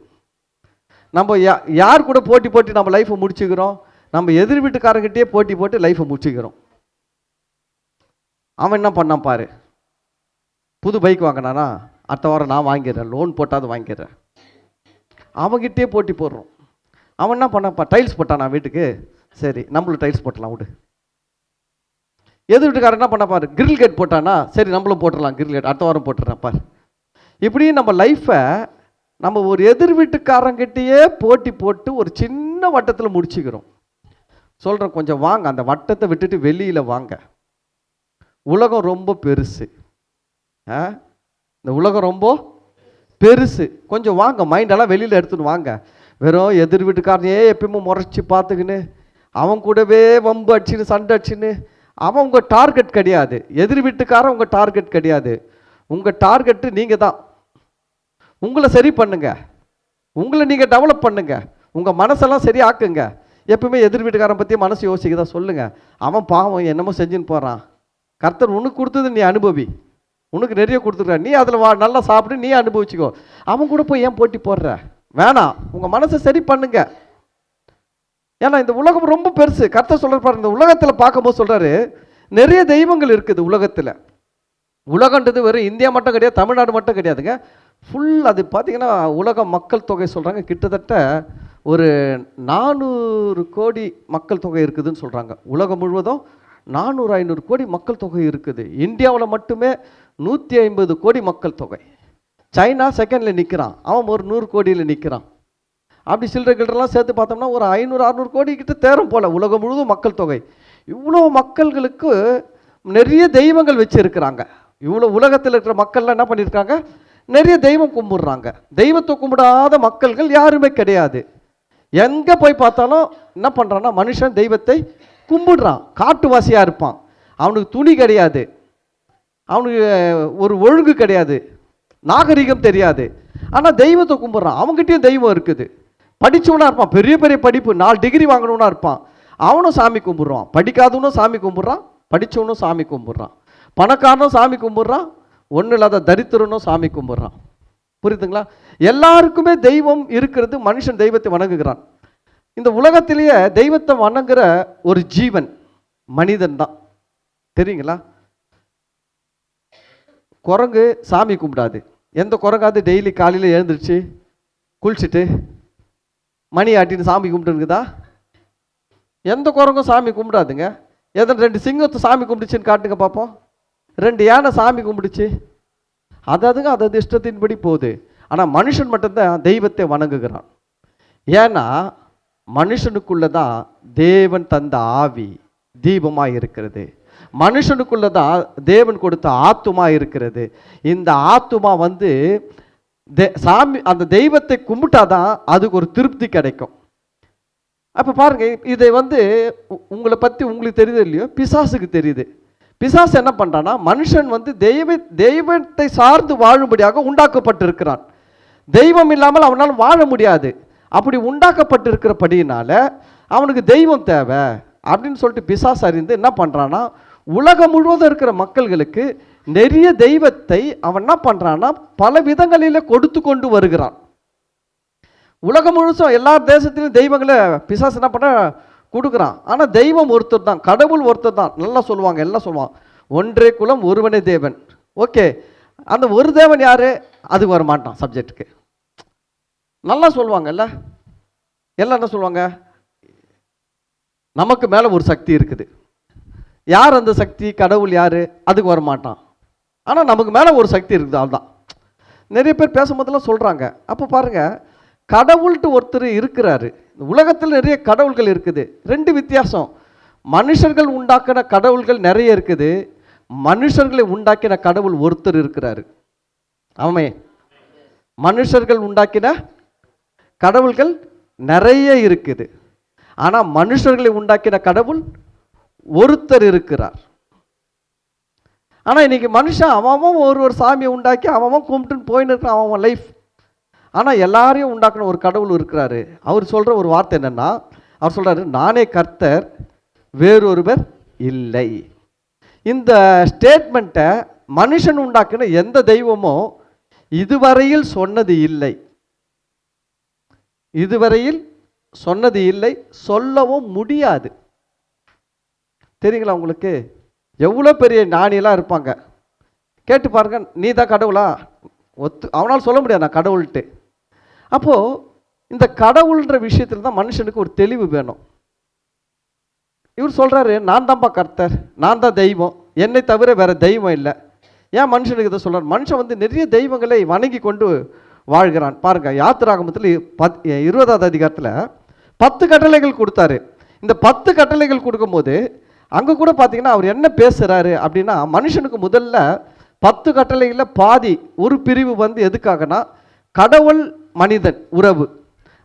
நம்ம யார் கூட போட்டி போட்டு நம்ம லைஃப்பை முடிச்சுக்கிறோம்? நம்ம எதிர் வீட்டுக்காரங்கிட்டே போட்டி போட்டு லைஃப்பை முடிச்சுக்கிறோம். அவன் என்ன பண்ணான் பாரு, புது பைக் வாங்கினானா, அடுத்த வாரம் நான் வாங்கிடுறேன், லோன் போட்டாது வாங்கிடுறேன், அவன்கிட்டே போட்டி போடுறோம். அவன் என்ன பண்ணாப்பா, டைல்ஸ் போட்டானா வீட்டுக்கு, சரி நம்மளும் டைல்ஸ் போட்டலாம் விடு. எதிர் வீட்டுக்காரன் என்ன பண்ண பாரு, கிரில் கேட் போட்டானா, சரி நம்மளும் போட்டுடலாம் கிரில் கேட், அடுத்த வாரம் போட்டுறேன் பாரு. இப்படி நம்ம லைஃப்பை நம்ம ஒரு எதிர் வீட்டுக்காரங்கிட்டேயே போட்டி போட்டு ஒரு சின்ன வட்டத்தில் முடிச்சுக்கிறோம். சொல்கிறேன், கொஞ்சம் வாங்க, அந்த வட்டத்தை விட்டுட்டு வெளியில் வாங்க. உலகம் ரொம்ப பெருசு. இந்த உலகம் ரொம்ப பெருசு. கொஞ்சம் வாங்க, மைண்டெல்லாம் வெளியில் எடுத்துன்னு வாங்க. வெறும் எதிர் வீட்டுக்காரனையே எப்பயுமே முறைச்சி பார்த்துக்கின்னு அவன் கூடவே வம்பு அடிச்சுன்னு சண்டை அடிச்சுன்னு அவன் உங்கள் டார்கெட் கிடையாது. எதிர் வீட்டுக்காரன் உங்கள் டார்கெட் கிடையாது. உங்கள் டார்கெட்டு நீங்கள் தான். உங்களை சரி பண்ணுங்க, உங்களை நீங்கள் டெவலப் பண்ணுங்க, உங்கள் மனசெல்லாம் சரி ஆக்குங்க. எப்பவுமே எதிர் வீட்டுக்காரன் பற்றி மனசு யோசிக்கதான் சொல்லுங்கள். அவன் பாவம் என்னமோ செஞ்சுன்னு போகிறான், கர்த்தர் உனக்கு கொடுத்தது நீ அனுபவி, உனக்கு நிறைய கொடுத்துருக்க, நீ அதில் நல்லா சாப்பிட்டு நீ அனுபவிச்சுக்கோ. அவன் கூட போய் ஏன் போட்டி போடுற? வேணாம், உங்கள் மனசை சரி பண்ணுங்க. ஏன்னா இந்த உலகம் ரொம்ப பெருசு. கர்த்தர் சொல்ற பாருங்க, இந்த உலகத்தில் பார்க்கும்போது சொல்கிறாரு, நிறைய தெய்வங்கள் இருக்குது உலகத்தில். உலகன்றது வெறும் இந்தியா மட்டும் கிடையாது, தமிழ்நாடு மட்டும் கிடையாதுங்க, ஃபுல். அது பார்த்தீங்கன்னா உலக மக்கள் தொகை சொல்கிறாங்க கிட்டத்தட்ட ஒரு 400 கோடி மக்கள் தொகை இருக்குதுன்னு சொல்கிறாங்க. உலகம் முழுவதும் 400-500 கோடி மக்கள் தொகை இருக்குது. இந்தியாவில் மட்டுமே 150 கோடி மக்கள் தொகை. சைனா செகண்டில் நிற்கிறான், அவன் ஒரு 100 கோடியில் நிற்கிறான். அப்படி சில்லறைகள்லாம் சேர்த்து பார்த்தோம்னா ஒரு 500-600 கோடி கிட்ட தேரும் போல் உலகம் முழுவதும் மக்கள் தொகை. இவ்வளோ மக்கள்களுக்கு நிறைய தெய்வங்கள் வச்சுருக்கிறாங்க. இவ்வளோ உலகத்தில் இருக்கிற மக்கள்லாம் என்ன பண்ணியிருக்காங்க, நிறைய தெய்வம் கும்பிடுறாங்க. தெய்வத்தை கும்பிடாத மக்கள்கள் யாருமே கிடையாது. எங்கே போய் பார்த்தாலும் என்ன பண்ணுறான்னா மனுஷன் தெய்வத்தை கும்பிடுறான். காட்டுவாசியாக இருப்பான், அவனுக்கு துணி கிடையாது, அவனுக்கு ஒரு ஒழுங்கு கிடையாது, நாகரிகம் தெரியாது, ஆனால் தெய்வத்தை கும்பிட்றான். அவங்ககிட்டயும் தெய்வம் இருக்குது. படித்தவனாக இருப்பான், பெரிய பெரிய படிப்பு 4 டிகிரி வாங்கணும்னா இருப்பான், அவனும் சாமி கும்பிட்றான், படிக்காதவனும் சாமி கும்பிட்றான், படித்தவனும் சாமி கும்பிட்றான், பணக்காரனும் சாமி கும்பிட்றான், ஒன்றும் இல்லாத தரித்திரனும் சாமி கும்பிட்றான். புரியுதுங்களா? எல்லாருக்குமே தெய்வம் இருக்கிறது. மனுஷன் தெய்வத்தை வணங்குகிறான். இந்த உலகத்திலேயே தெய்வத்தை வணங்குற ஒரு ஜீவன் மனிதன் தான். தெரியுங்களா? குரங்கு சாமி கும்பிடாது. எந்த குரங்காவது டெய்லி காலையில் எழுந்திருச்சு குளிச்சுட்டு மணி ஆட்டின்னு சாமி கும்பிட்டுருக்குதா? எந்த குரங்கும் சாமி கும்பிடாதுங்க. எதன் 2 சிங்கத்தை சாமி கும்பிடுச்சுன்னு காட்டுங்க பார்ப்போம். 2 யானை சாமி கும்பிடுச்சு. அதாவதுங்க அது இஷ்டத்தின்படி போகுது. ஆனால் மனுஷன் மட்டும்தான் தெய்வத்தை வணங்குகிறான். ஏன்னா மனுஷனுக்குள்ள தான் தேவன் தந்த ஆவி தீபமாக இருக்கிறது. மனுஷனுக்குள்ள தான் தேவன் கொடுத்த ஆத்துமா இருக்கிறது. இந்த ஆத்துமா வந்து சாமி அந்த தெய்வத்தை கும்பிட்டாதான் அதுக்கு ஒரு திருப்தி கிடைக்கும். அப்போ பாருங்க, இதை வந்து உங்களை பற்றி உங்களுக்கு தெரியுது இல்லையோ, பிசாசுக்கு தெரியுது. பிசாசு என்ன பண்ணுறான்னா, மனுஷன் வந்து தெய்வத்தை சார்ந்து வாழும்படியாக உண்டாக்கப்பட்டிருக்கிறான். தெய்வம் இல்லாமல் அவனால் வாழ முடியாது. அப்படி உண்டாக்கப்பட்டிருக்கிறபடியினால அவனுக்கு தெய்வம் தேவை அப்படின்னு சொல்லிட்டு பிசாசு அறிந்து என்ன பண்ணுறான்னா, உலகம் முழுவதும் இருக்கிற மக்கள்களுக்கு நிறைய தெய்வத்தை அவன் என்ன பண்ணுறான்னா பல விதங்களில் கொடுத்து கொண்டு வருகிறான். உலகம் முழுசும் எல்லா தேசத்திலும் தெய்வங்களை பிசாசு என்ன பண்ண கொடுக்குறான். ஆனால் தெய்வம் ஒருத்தர் தான், கடவுள் ஒருத்தர் தான். நல்லா சொல்லுவாங்க, எல்லாம் சொல்லுவாங்க, ஒன்றே குலம் ஒருவனே தேவன். ஓகே, அந்த ஒரு தேவன் யாரு? அது வர மாட்டான் சப்ஜெக்டுக்கு. நல்லா சொல்லுவாங்கல்ல, எல்லாம் என்ன சொல்லுவாங்க, நமக்கு மேலே ஒரு சக்தி இருக்குது. யார் அந்த சக்தி? கடவுள் யாரு? அதுக்கு வர மாட்டான். ஆனால் நமக்கு மேலே ஒரு சக்தி இருக்குது, அதுதான். நிறைய பேர் பேசும்போதெல்லாம் சொல்கிறாங்க. அப்போ பாருங்க, கடவுள்ட்டு ஒருத்தர் இருக்கிறாரு. உலகத்தில் நிறைய கடவுள்கள் இருக்குது. 2 வித்தியாசம். மனுஷர்கள் உண்டாக்கின கடவுள்கள் நிறைய இருக்குது, மனுஷர்களை உண்டாக்கின கடவுள் ஒருத்தர் இருக்கிறாரு. ஆமே, மனுஷர்கள் உண்டாக்கின கடவுள்கள் நிறைய இருக்குது, ஆனால் மனுஷர்களை உண்டாக்கின கடவுள் ஒருத்தர் இருக்கிறார். ஆனால் இன்னைக்கு மனுஷன் அவன் ஒரு சாமியை உண்டாக்கி அவன் கும்பிட்டுன்னு போயின்னு இருக்கான் அவன் லைஃப். ஆனால் எல்லாரையும் உண்டாக்குன ஒரு கடவுள் இருக்கிறாரு. அவர் சொல்கிற ஒரு வார்த்தை என்னென்னா, அவர் சொல்கிறாரு, நானே கர்த்தர், வேறொருவர் இல்லை. இந்த ஸ்டேட்மெண்ட்டை மனுஷன் உண்டாக்குன எந்த தெய்வமோ இதுவரையில் சொன்னது இல்லை. இதுவரையில் சொன்னது இல்லை, சொல்லவும் முடியாது. தெரியுங்களா உங்களுக்கு? எவ்வளோ பெரிய ஞானியெல்லாம் இருப்பாங்க, கேட்டு பாருங்க, நீ தான் கடவுளா? அவனால் சொல்ல முடியாது நான் கடவுள்ட்டு. அப்போது இந்த கடவுள்ன்ற விஷயத்தில் தான் மனுஷனுக்கு ஒரு தெளிவு வேணும். இவர் சொல்கிறாரு, நான் தான்ப்பா கர்த்தர், நான் தான் தெய்வம், என்னை தவிர வேறு தெய்வம் இல்லை. ஏன் மனுஷனுக்கு இதை சொல்கிறார்? மனுஷன் வந்து நிறைய தெய்வங்களை வணங்கி கொண்டு வாழ்கிறான். பாருங்கள், யாத்திராகமத்தில் 20வது அதிகாரத்தில் 10 கட்டளைகள் கொடுத்தாரு. இந்த 10 கட்டளைகள் கொடுக்கும்போது அங்கே கூட பார்த்தீங்கன்னா அவர் என்ன பேசுகிறாரு அப்படின்னா, மனுஷனுக்கு முதல்ல 10 கட்டளைகளில் பாதி ஒரு பிரிவு வந்து எதுக்காகனா கடவுள் மனிதன் உறவு,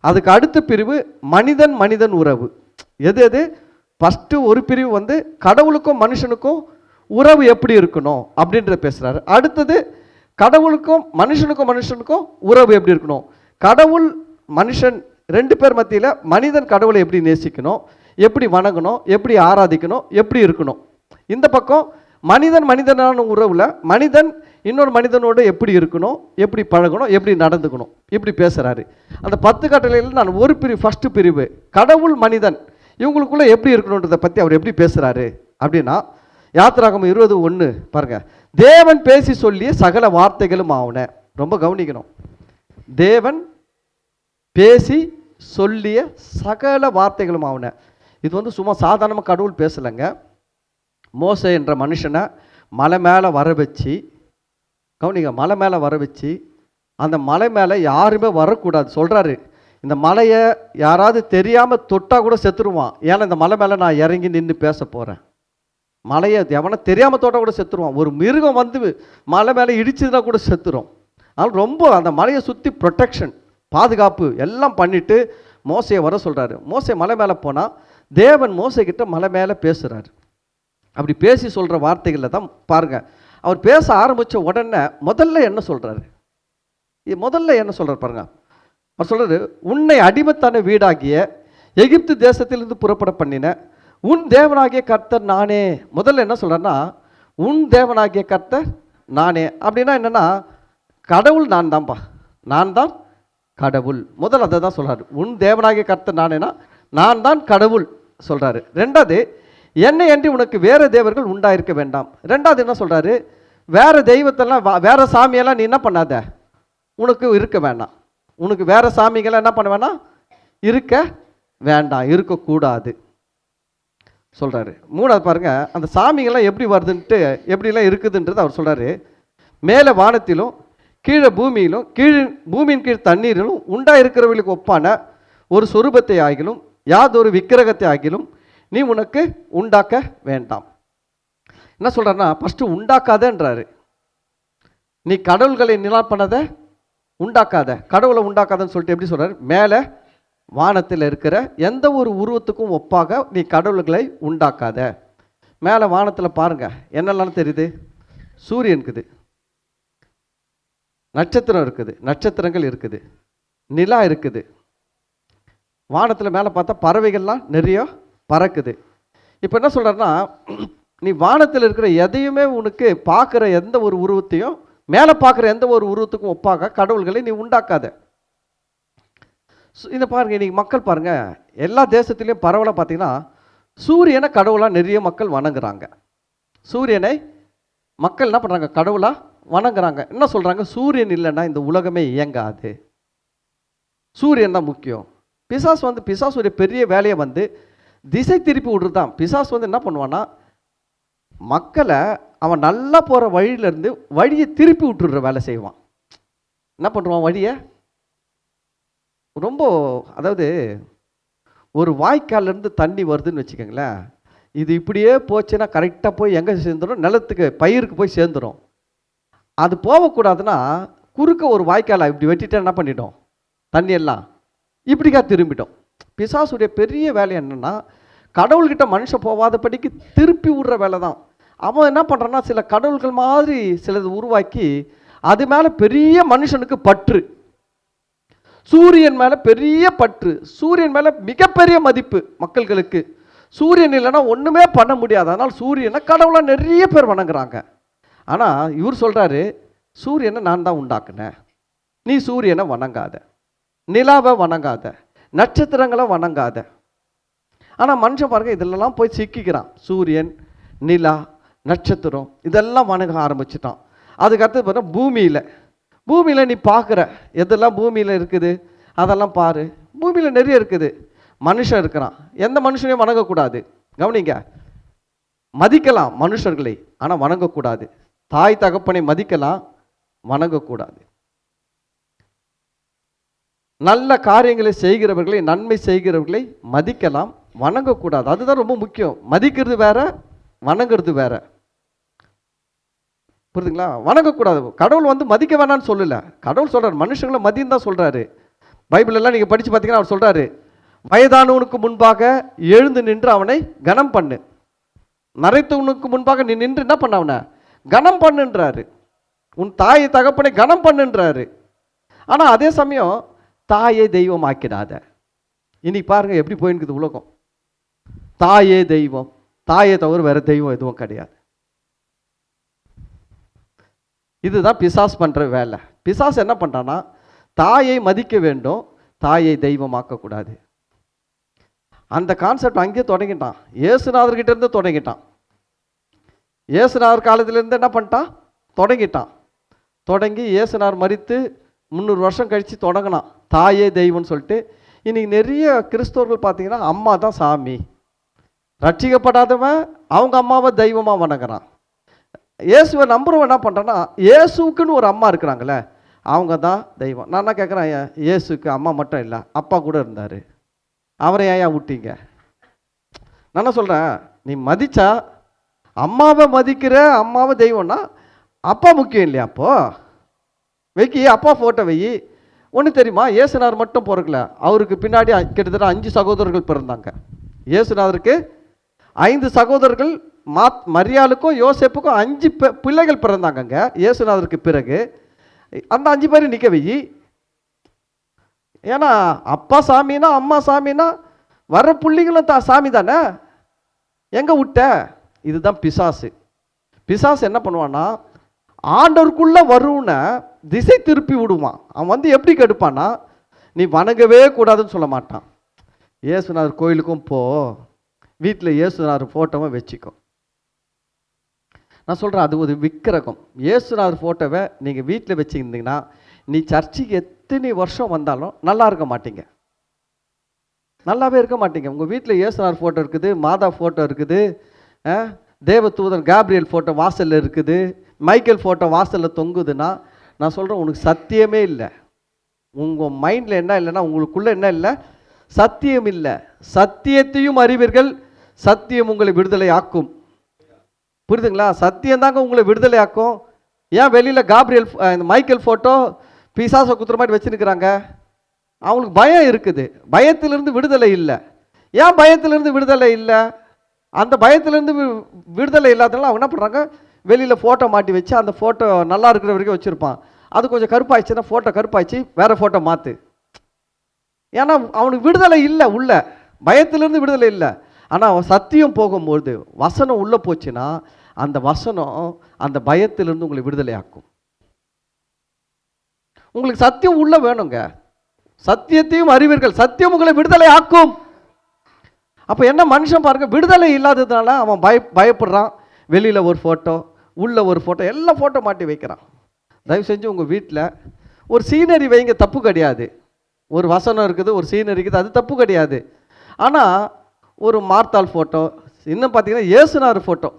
அதுக்கு அடுத்த பிரிவு மனிதன் மனிதன் உறவு. எது எது? ஃபஸ்ட்டு ஒரு பிரிவு வந்து கடவுளுக்கும் மனுஷனுக்கும் உறவு எப்படி இருக்கணும் அப்படின்ற பேசுகிறாரு. அடுத்தது கடவுளுக்கும் மனுஷனுக்கும் உறவு எப்படி இருக்கணும், கடவுள் மனுஷன் 2 பேர் மத்தியில் மனிதன் கடவுளை எப்படி நேசிக்கணும், எப்படி வணங்கணும், எப்படி ஆராதிக்கணும், எப்படி இருக்கணும். இந்த பக்கம் மனிதனான உறவில் மனிதன் இன்னொரு மனிதனோடு எப்படி இருக்கணும், எப்படி பழகணும், எப்படி நடந்துக்கணும், இப்படி பேசுகிறாரு. அந்த 10 கட்டளையில் நான் ஒரு பிரிவு, ஃபஸ்ட்டு பிரிவு கடவுள் மனிதன் இவங்களுக்குள்ளே எப்படி இருக்கணுன்றதை பற்றி அவர் எப்படி பேசுகிறாரு அப்படின்னா, யாத்திராகமம் 20:1 பாருங்க, தேவன் பேசி சொல்லிய சகல வார்த்தைகளும் ஆவன. ரொம்ப கவனிக்கணும், தேவன் பேசி சொல்லிய சகல வார்த்தைகளும் ஆவன. இது வந்து சும்மா சாதாரணமாக கடவுள் பேசலைங்க. மோசே என்ற மனுஷனை மலை மேலே வர வச்சு, கவனிங்க, மலை மேலே வர வச்சு அந்த மலை மேலே யாருமே வரக்கூடாது சொல்கிறாரு. இந்த மலையை யாராவது தெரியாமல் தொட்டால் கூட செத்துருவான், ஏன்னா இந்த மலை மேலே நான் இறங்கி நின்று பேச போகிறேன். மலையை எவனை தெரியாமல் தொட்டால் கூட செத்துருவான். ஒரு மிருகம் வந்து மலை மேலே இடிச்சுதுன்னா கூட செத்துரும். அதனால் ரொம்ப அந்த மலையை சுற்றி ப்ரொடெக்ஷன், பாதுகாப்பு எல்லாம் பண்ணிவிட்டு மோசையை வர சொல்கிறாரு. மோசே மலை மேலே போனால் தேவன் மோசைக்கிட்ட மலை மேலே பேசுகிறாரு. அப்படி பேசி சொல்கிற வார்த்தைகளில் தான் பாருங்கள், அவர் பேச ஆரம்பித்த உடனே முதல்ல என்ன சொல்கிறாரு பாருங்க. அவர் சொல்கிறாரு, உன்னை அடிமைத்தான வீடாகிய எகிப்து தேசத்திலிருந்து புறப்பட பண்ணின உன் தேவனாகிய கர்த்தர் நானே. முதல்ல என்ன சொல்கிறேன்னா, உன் தேவனாகிய கர்த்தர் நானே. அப்படின்னா என்னென்னா, கடவுள் நான் தான்ப்பா, நான் தான் கடவுள். முதல் அதை தான் சொல்கிறாரு. உன் தேவனாகிய கர்த்தர் நானேனா, நான் தான் கடவுள் சொல்கிறாரு. ரெண்டாவது, என்னை அன்றி உனக்கு வேறு தேவர்கள் உண்டாயிருக்க வேண்டாம். ரெண்டாவது என்ன சொல்கிறாரு, வேறு தெய்வத்தெல்லாம் வேறு சாமியெல்லாம் நீ என்ன பண்ணாத, உனக்கு இருக்க வேண்டாம். உனக்கு வேறு சாமிகள்லாம் என்ன பண்ண வேணாம், இருக்க வேண்டாம், இருக்கக்கூடாது சொல்கிறாரு. மூணாவது பாருங்க, அந்த சாமிகள்லாம் எப்படி வருதுன்ட்டு எப்படிலாம் இருக்குதுன்றது அவர் சொல்கிறாரு. மேலே வானத்திலும் கீழே பூமியிலும் பூமியின் கீழ் தண்ணீரிலும் உண்டாயிருக்கிறவர்களுக்கு ஒப்பான ஒரு சொரூபத்தை ஆகிலும் யாதொரு விக்கிரகத்தை ஆகிலும் நீ உனக்கு உண்டாக்க வேண்டாம். என்ன சொல்கிறாருன்னா, ஃபஸ்ட்டு உண்டாக்காதன்றாரு. நீ கடவுள்களை நிலா பண்ணாத, உண்டாக்காத, கடவுளை உண்டாக்காதன்னு சொல்லிட்டு எப்படி சொல்கிறார், மேலே வானத்தில் இருக்கிற எந்த ஒரு உருவத்துக்கும் ஒப்பாக நீ கடவுள்களை உண்டாக்காத. மேலே வானத்தில் பாருங்கள் என்னெல்லாம் தெரியுது, சூரியன் இருக்குது, நட்சத்திரம் இருக்குது, நட்சத்திரங்கள் இருக்குது, நிலா இருக்குது, வானத்தில் மேலே பார்த்தா பறவைகள்லாம் நிறைய பறக்குது. இப்போ என்ன சொல்கிறாருன்னா, நீ வானத்தில் இருக்கிற எதையுமே உனக்கு பார்க்குற எந்த ஒரு உருவத்தையும் மேலே பார்க்குற எந்த ஒரு உருவத்துக்கும் ஒப்பாக கடவுள்களை நீ உண்டாக்காத. இதை பாருங்கள், இன்றைக்கி மக்கள் பாருங்கள், எல்லா தேசத்துலேயும் பரவலாக பார்த்தீங்கன்னா சூரியனை கடவுளாக நிறைய மக்கள் வணங்குறாங்க. சூரியனை மக்கள் என்ன பண்ணுறாங்க, கடவுளாக வணங்குறாங்க. என்ன சொல்கிறாங்க, சூரியன் இல்லைன்னா இந்த உலகமே இயங்காது, சூரியன் தான் முக்கியம். பிசாசுடைய பெரிய வேலையை திசை திருப்பி விடுறதான். பிசாசு என்ன பண்ணுவான்னா, மக்களை அவன் நல்லா போகிற வழியிலேருந்து வழியை திருப்பி விட்டுடுற வேலை செய்வான். என்ன பண்ணுவான், வழியை ரொம்ப, அதாவது ஒரு வாய்க்கால்லேருந்து தண்ணி வருதுன்னு வச்சுக்கோங்களேன், இது இப்படியே போச்சுன்னா கரெக்டாக போய் எங்கே சேர்ந்துடும், நிலத்துக்கு பயிருக்கு போய் சேர்ந்துடும். அது போகக்கூடாதுன்னா குறுக்க ஒரு வாய்க்காலை இப்படி வெட்டிட்டு என்ன பண்ணிட்டோம், தண்ணியெல்லாம் இப்படிக்கா திரும்பிட்டோம். பிசாசுடைய பெரிய வேலை என்னென்னா, கடவுள்கிட்ட மனுஷன் போகாதபடிக்கு திருப்பி விடுற வேலை தான். அவன் என்ன பண்ணுறான்னா, சில கடவுள்கள் மாதிரி சிலது உருவாக்கி அது மேலே பெரிய மனுஷனுக்கு பற்று, சூரியன் மேலே பெரிய பற்று, சூரியன் மேலே மிகப்பெரிய மதிப்பு மக்கள்களுக்கு. சூரியன் இல்லைன்னா ஒன்றுமே பண்ண முடியாது. அதனால் சூரியனை கடவுளாக நிறைய பேர் வணங்குறாங்க. ஆனால் இவர் சொல்கிறாரு, சூரியனை நான் தான் உண்டாக்குனேன், நீ சூரியனை வணங்காத, நிலாவை வணங்காத, நட்சத்திரங்களை வணங்காத. ஆனால் மனுஷன் பாருங்க இதிலெல்லாம் போய் சிக்கிக்கிறான். சூரியன், நிலா, நட்சத்திரம் இதெல்லாம் வணங்க ஆரம்பிச்சிட்டான். அதுக்கடுத்து பார்த்தா பூமியில் நீ பார்க்குற எதெல்லாம் பூமியில் இருக்குது அதெல்லாம் பாரு. பூமியில் நிறைய இருக்குது. மனுஷன் இருக்கிறான், எந்த மனுஷனையும் வணங்கக்கூடாது. கவனிங்க, மதிக்கலாம் மனுஷர்களை, ஆனால் வணங்கக்கூடாது. தாய் தகப்பனை மதிக்கலாம், வணங்கக்கூடாது. நல்ல காரியங்களை செய்கிறவர்களை, நன்மை செய்கிறவர்களை மதிக்கலாம், வணங்கக்கூடாது. அதுதான் ரொம்ப முக்கியம். மதிக்கிறது வேற, வணங்குறது வேற. புரியுதுங்களா? வணங்கக்கூடாது. கடவுள் மதிக்க வேணான்னு சொல்லல. கடவுள் சொல்றாரு மனுஷங்களை மதின்னு தான் சொல்றாரு. பைபிள் எல்லாம் நீங்க படிச்சு பார்த்தீங்கன்னா அவர் சொல்றாரு, வயதானவனுக்கு முன்பாக எழுந்து நின்று அவனை கனம் பண்ணு, நரைத்தவனுக்கு முன்பாக நீ நின்று என்ன பண்ண, அவனை கனம் பண்ணுன்றாரு. உன் தாயை தகப்பனை கனம் பண்ணுன்றாரு. ஆனா அதே சமயம் தாயை தெய்வம் ஆக்கிடாத. இன்னைக்கு பாருங்க எப்படி போயிருக்கு உலகம். தாயே தெய்வம், தாயை தவிர வேற தெய்வம் எதுவும் கிடையாது. இதுதான் பிசாசு பண்ற வேலை. பிசாசு என்ன பண்றான்னா, தாயை மதிக்க வேண்டும், தாயை தெய்வமாக்கக்கூடாது. அந்த கான்செப்ட் அங்கேயே தொடங்கிட்டான். இயேசுநாதர்கிட்ட இருந்து தொடங்கிட்டான். இயேசுநாதர் காலத்திலிருந்து என்ன பண்ணிட்டான், தொடங்கி இயேசுநாதர் மரித்து 300 வருஷம் கழித்து தொடங்கினான் தாயே தெய்வம்னு சொல்லிட்டு. இன்னைக்கு நிறைய கிறிஸ்தவர்கள் பார்த்தீங்கன்னா அம்மா தான் சாமி, ரட்சிக்கப்படாதவன் அவங்க அம்மாவை தெய்வமாக வணங்குறான். இயேசுவை நம்புறவன் என்ன பண்ணுறான்னா, இயேசுக்குன்னு ஒரு அம்மா இருக்கிறாங்களே அவங்க தான் தெய்வம். நான் என்ன கேட்குறேன், இயேசுக்கு அம்மா மட்டும் இல்லை அப்பா கூட இருந்தார், அவரை ஏன் விட்டீங்க? நான் என்ன சொல்கிறேன், நீ மதிச்சா அம்மாவை மதிக்கிற, அம்மாவை தெய்வம்னா அப்பா முக்கியம் இல்லையா? அப்போ வைக்கி, அப்பா ஃபோட்டோ வை. ஒன்று தெரியுமா, இயேசுநாதர் மட்டும் பிறக்கல, அவருக்கு பின்னாடி கிட்டத்தட்ட 5 சகோதரர்கள் பிறந்தாங்க. இயேசுநாதருக்கு 5 சகோதரர்கள், மரியாளுக்கும் யோசேப்புக்கும் 5 பிள்ளைகள் பிறந்தாங்கங்க இயேசுநாதருக்கு பிறகு. அந்த 5 பேரும் நிற்க வை. ஏன்னா அப்பா சாமினா அம்மா சாமினா வர புள்ளிங்களும் சாமி தானே, எங்க விட்ட? இதுதான் பிசாசு. பிசாசு என்ன பண்ணுவான்னா, ஆண்டவருக்குள்ள வரும்ன திசை திருப்பி விடுவான். அவன் வந்து எப்படி கெடுப்பான்னா, நீ வணங்கவே கூடாதுன்னு சொல்ல மாட்டான். இயேசுநாதர் கோயிலுக்கும் போ, வீட்டில் இயேசுநாதர் ஃபோட்டோவை வச்சுக்கோ. நான் சொல்கிறேன், அது ஒரு விக்கிரகம். இயேசுநாதர் ஃபோட்டோவை நீங்கள் வீட்டில் வச்சுருந்தீங்கன்னா நீ சர்ச்சுக்கு எத்தனை வருஷம் வந்தாலும் நல்லா இருக்க மாட்டீங்க, நல்லாவே இருக்க மாட்டீங்க. உங்கள் வீட்டில் இயேசுநாதர் ஃபோட்டோ இருக்குது, மாதா ஃபோட்டோ இருக்குது, தேவதூதன் கேப்ரியல் ஃபோட்டோ வாசலில் இருக்குது, மைக்கேல் ஃபோட்டோ வாசலில் தொங்குதுன்னா நான் சொல்கிறேன், உனக்கு சத்தியமே இல்லை. உங்கள் மைண்டில் என்ன இல்லைன்னா, உங்களுக்குள்ளே என்ன இல்லை? சத்தியம் இல்லை. சத்தியத்தையும் அறிவீர்கள், சத்தியம் உங்களை விடுதலை ஆக்கும். புரியுதுங்களா? சத்தியம் தாங்க உங்களை விடுதலை ஆக்கும். ஏன் வெளியில் கேப்ரியல் மைக்கேல் ஃபோட்டோ பிசாசை குத்துற மாதிரி வச்சுருக்கிறாங்க? அவங்களுக்கு பயம் இருக்குது, பயத்திலிருந்து விடுதலை இல்லை. ஏன் பயத்திலிருந்து விடுதலை இல்லை? அந்த பயத்திலிருந்து விடுதலை இல்லாதனால அவங்க என்ன பண்ணுறாங்க, வெளியில் ஃபோட்டோ மாட்டி வச்சு அந்த ஃபோட்டோ நல்லா இருக்கிற வரைக்கும் வச்சுருப்பான். அது கொஞ்சம் கருப்பாயிடுச்சுன்னா ஃபோட்டோ கருப்பாயிடுச்சு, வேறு ஃபோட்டோ மாற்று. ஏன்னா அவனுக்கு விடுதலை இல்லை, உள்ள பயத்திலிருந்து விடுதலை இல்லை. ஆனால் அவன் சத்தியம் போகும்போது வசனம் உள்ளே போச்சுன்னா அந்த வசனம் அந்த பயத்திலிருந்து உங்களை விடுதலை ஆக்கும். உங்களுக்கு சத்தியம் உள்ள வேணுங்க. சத்தியத்தையும் அறிவீர்கள், சத்தியம் உங்களை விடுதலை ஆக்கும். அப்போ என்ன மனுஷன் பாருங்க, விடுதலை இல்லாததுனால அவன் பயப்படுறான். வெளியில் ஒரு ஃபோட்டோ, உள்ள ஒரு ஃபோட்டோ, எல்லா ஃபோட்டோ மாட்டி வைக்கிறான். தயவு செஞ்சு உங்கள் வீட்டில் ஒரு சீனரி வைங்க, தப்பு கிடையாது. ஒரு வசனம் இருக்குது, ஒரு சீனரி இருக்குது, அது தப்பு கிடையாது. ஆனால் ஒரு மார்த்தாள் ஃபோட்டோ, இன்னும் பார்த்தீங்கன்னா இயேசுநாதர் ஃபோட்டோ,